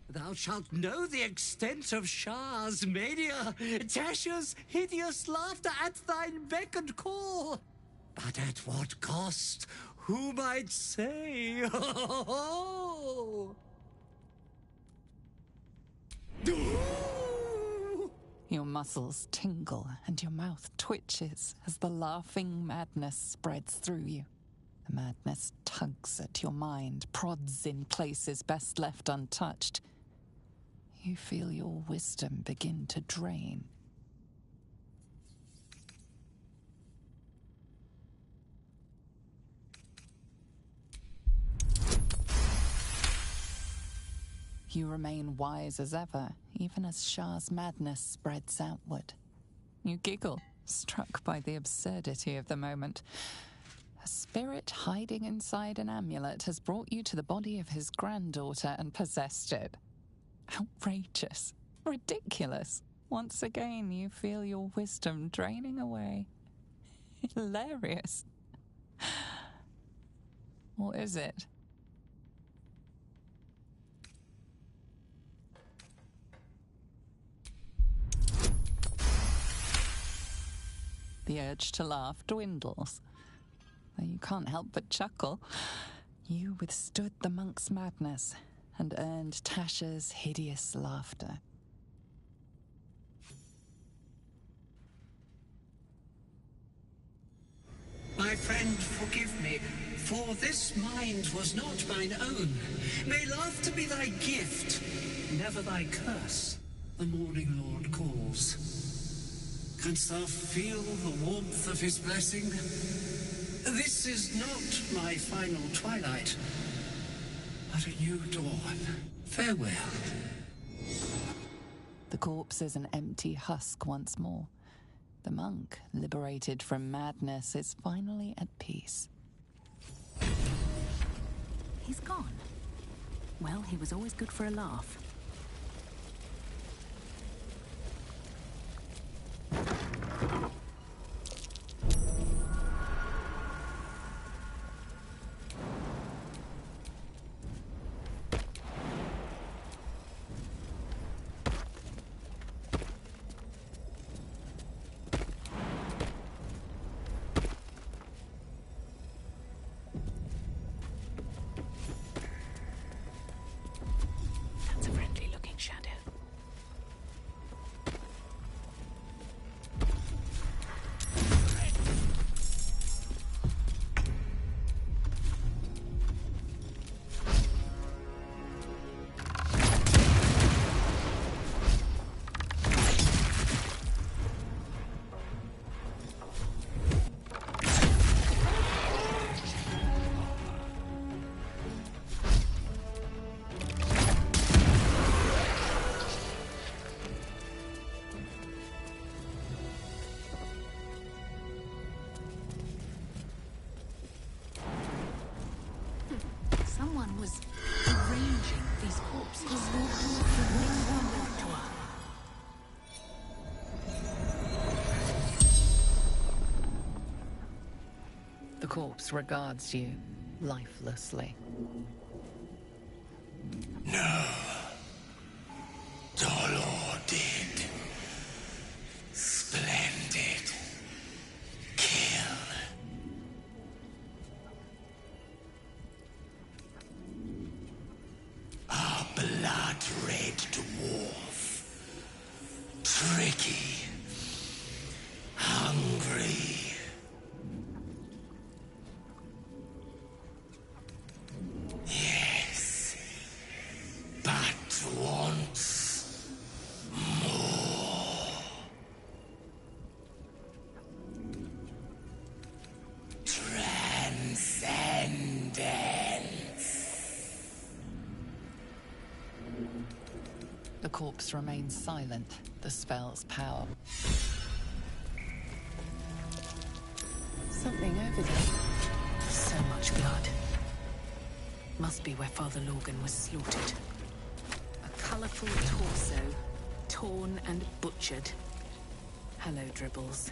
Speaker 8: Thou shalt know the extent of Shah's mania, Tasha's hideous laughter at thine beck and call. But at what cost? Who might say?
Speaker 19: Your muscles tingle and your mouth twitches as the laughing madness spreads through you. The madness tugs at your mind, prods in places best left untouched. You feel your wisdom begin to drain. You remain wise as ever, even as Shah's madness spreads outward. You giggle, struck by the absurdity of the moment. A spirit hiding inside an amulet has brought you to the body of his granddaughter and possessed it. Outrageous. Ridiculous. Once again, you feel your wisdom draining away. Hilarious. Or is it? The urge to laugh dwindles. Though you can't help but chuckle. You withstood the monk's madness and earned Tasha's hideous laughter.
Speaker 8: My friend, forgive me, for this mind was not mine own. May laughter be thy gift, never thy curse. The morning Lord calls. Canst thou feel the warmth of his blessing? This is not my final twilight, but a new dawn. Farewell.
Speaker 19: The corpse is an empty husk once more. The monk, liberated from madness, is finally at peace.
Speaker 2: He's gone. Well, he was always good for a laugh.
Speaker 19: corpse regards you lifelessly.
Speaker 4: No. Dolor did. Splendid. Kill. Our blood-red dwarf. Tricky. Hungry. Yes. But wants more. Transcendence.
Speaker 19: The corpse remains silent, the spell's power.
Speaker 2: Something over there. So much blood. Must be where Father Lorgan was slaughtered. A colourful torso, torn and butchered. Hello, Dribbles.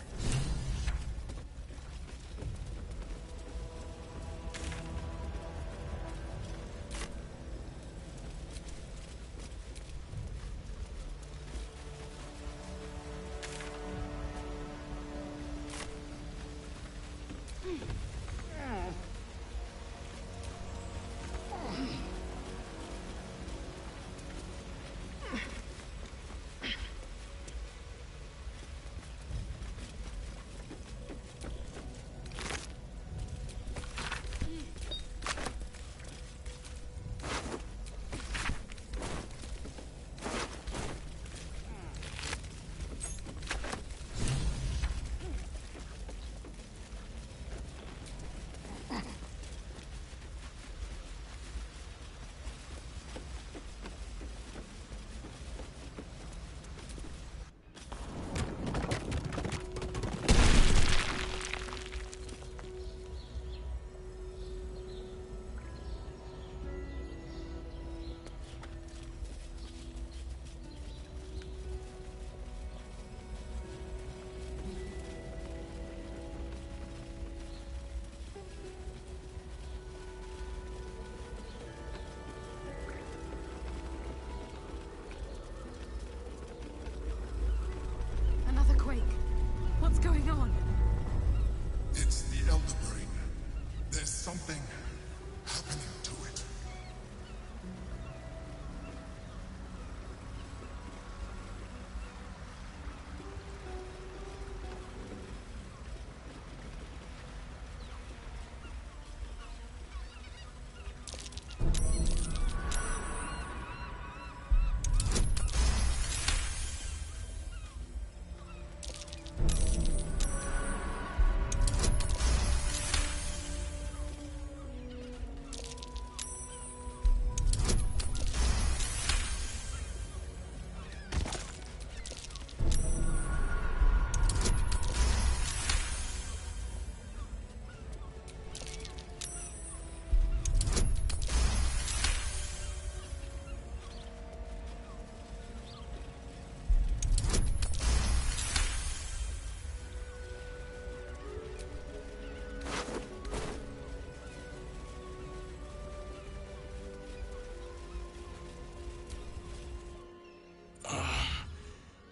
Speaker 7: What's going on?
Speaker 24: It's the Elder Brain. There's something happening to it.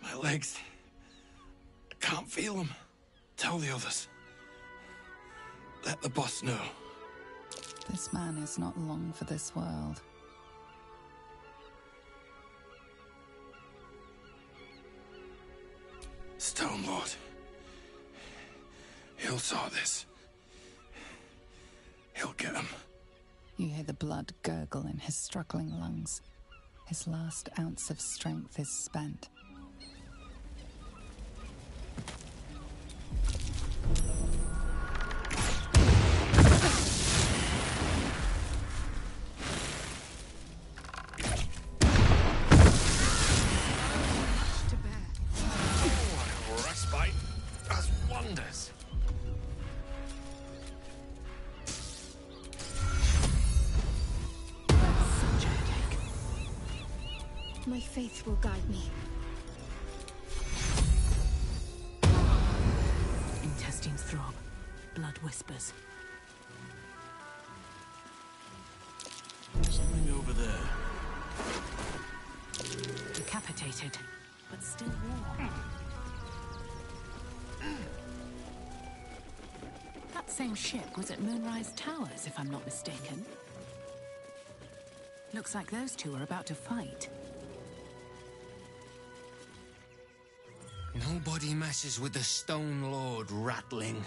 Speaker 4: My legs. I can't feel them. Tell the others. Let the boss know.
Speaker 19: This man is not long for this world.
Speaker 4: Stone Lord. He'll saw this. He'll get him.
Speaker 19: You hear the blood gurgle in his struggling lungs. His last ounce of strength is spent.
Speaker 4: Respite does wonders.
Speaker 2: Such a headache.
Speaker 12: My faith will guide me.
Speaker 2: Intestines throb. Blood whispers.
Speaker 1: over there.
Speaker 2: Decapitated, but still warm. That same ship was at Moonrise Towers, if I'm not mistaken. Looks like those two are about to fight.
Speaker 3: Nobody messes with the Stone Lord, Ratling.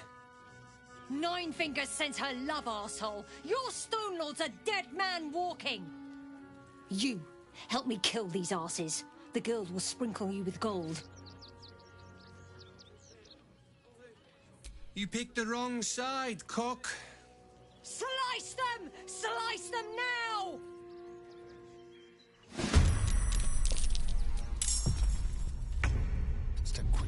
Speaker 12: Nine Fingers sent her love, arsehole. Your Stone Lord's a dead man walking. You, help me kill these arses. The girls will sprinkle you with gold.
Speaker 3: You picked the wrong side, cock.
Speaker 12: Slice them! Slice them now!
Speaker 3: Step quick.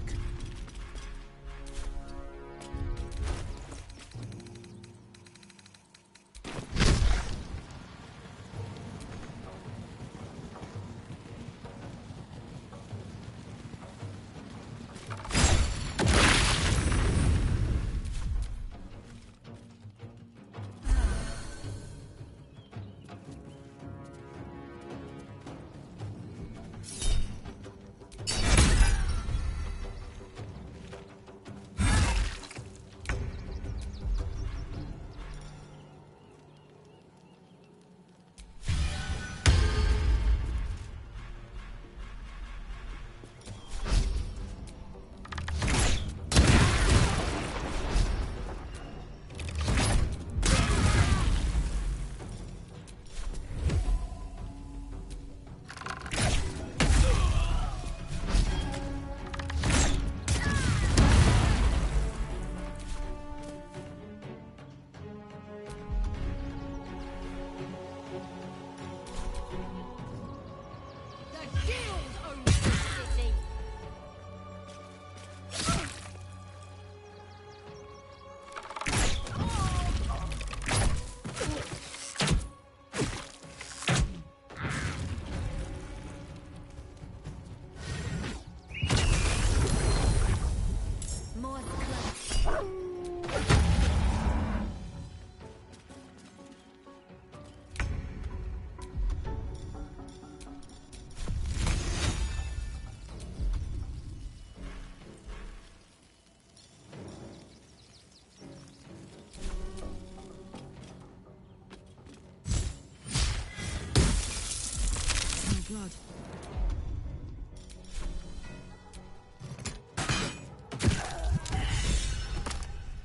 Speaker 2: Blood.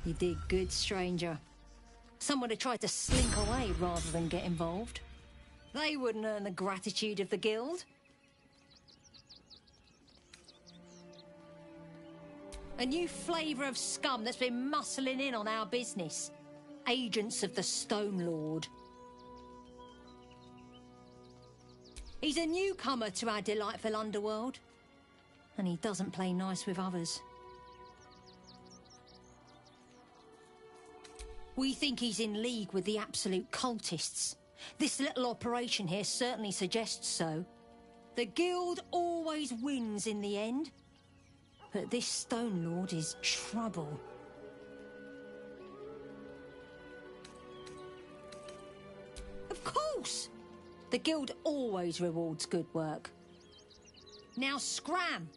Speaker 12: You did good, stranger. Someone had tried to slink away rather than get involved. They wouldn't earn the gratitude of the guild. A new flavour of scum that's been muscling in on our business. Agents of the Stone Lord. He's a newcomer to our delightful underworld. And he doesn't play nice with others. We think he's in league with the absolute cultists. This little operation here certainly suggests so. The guild always wins in the end. But this Stone Lord is trouble. Of course! The guild always rewards good work. Now scram!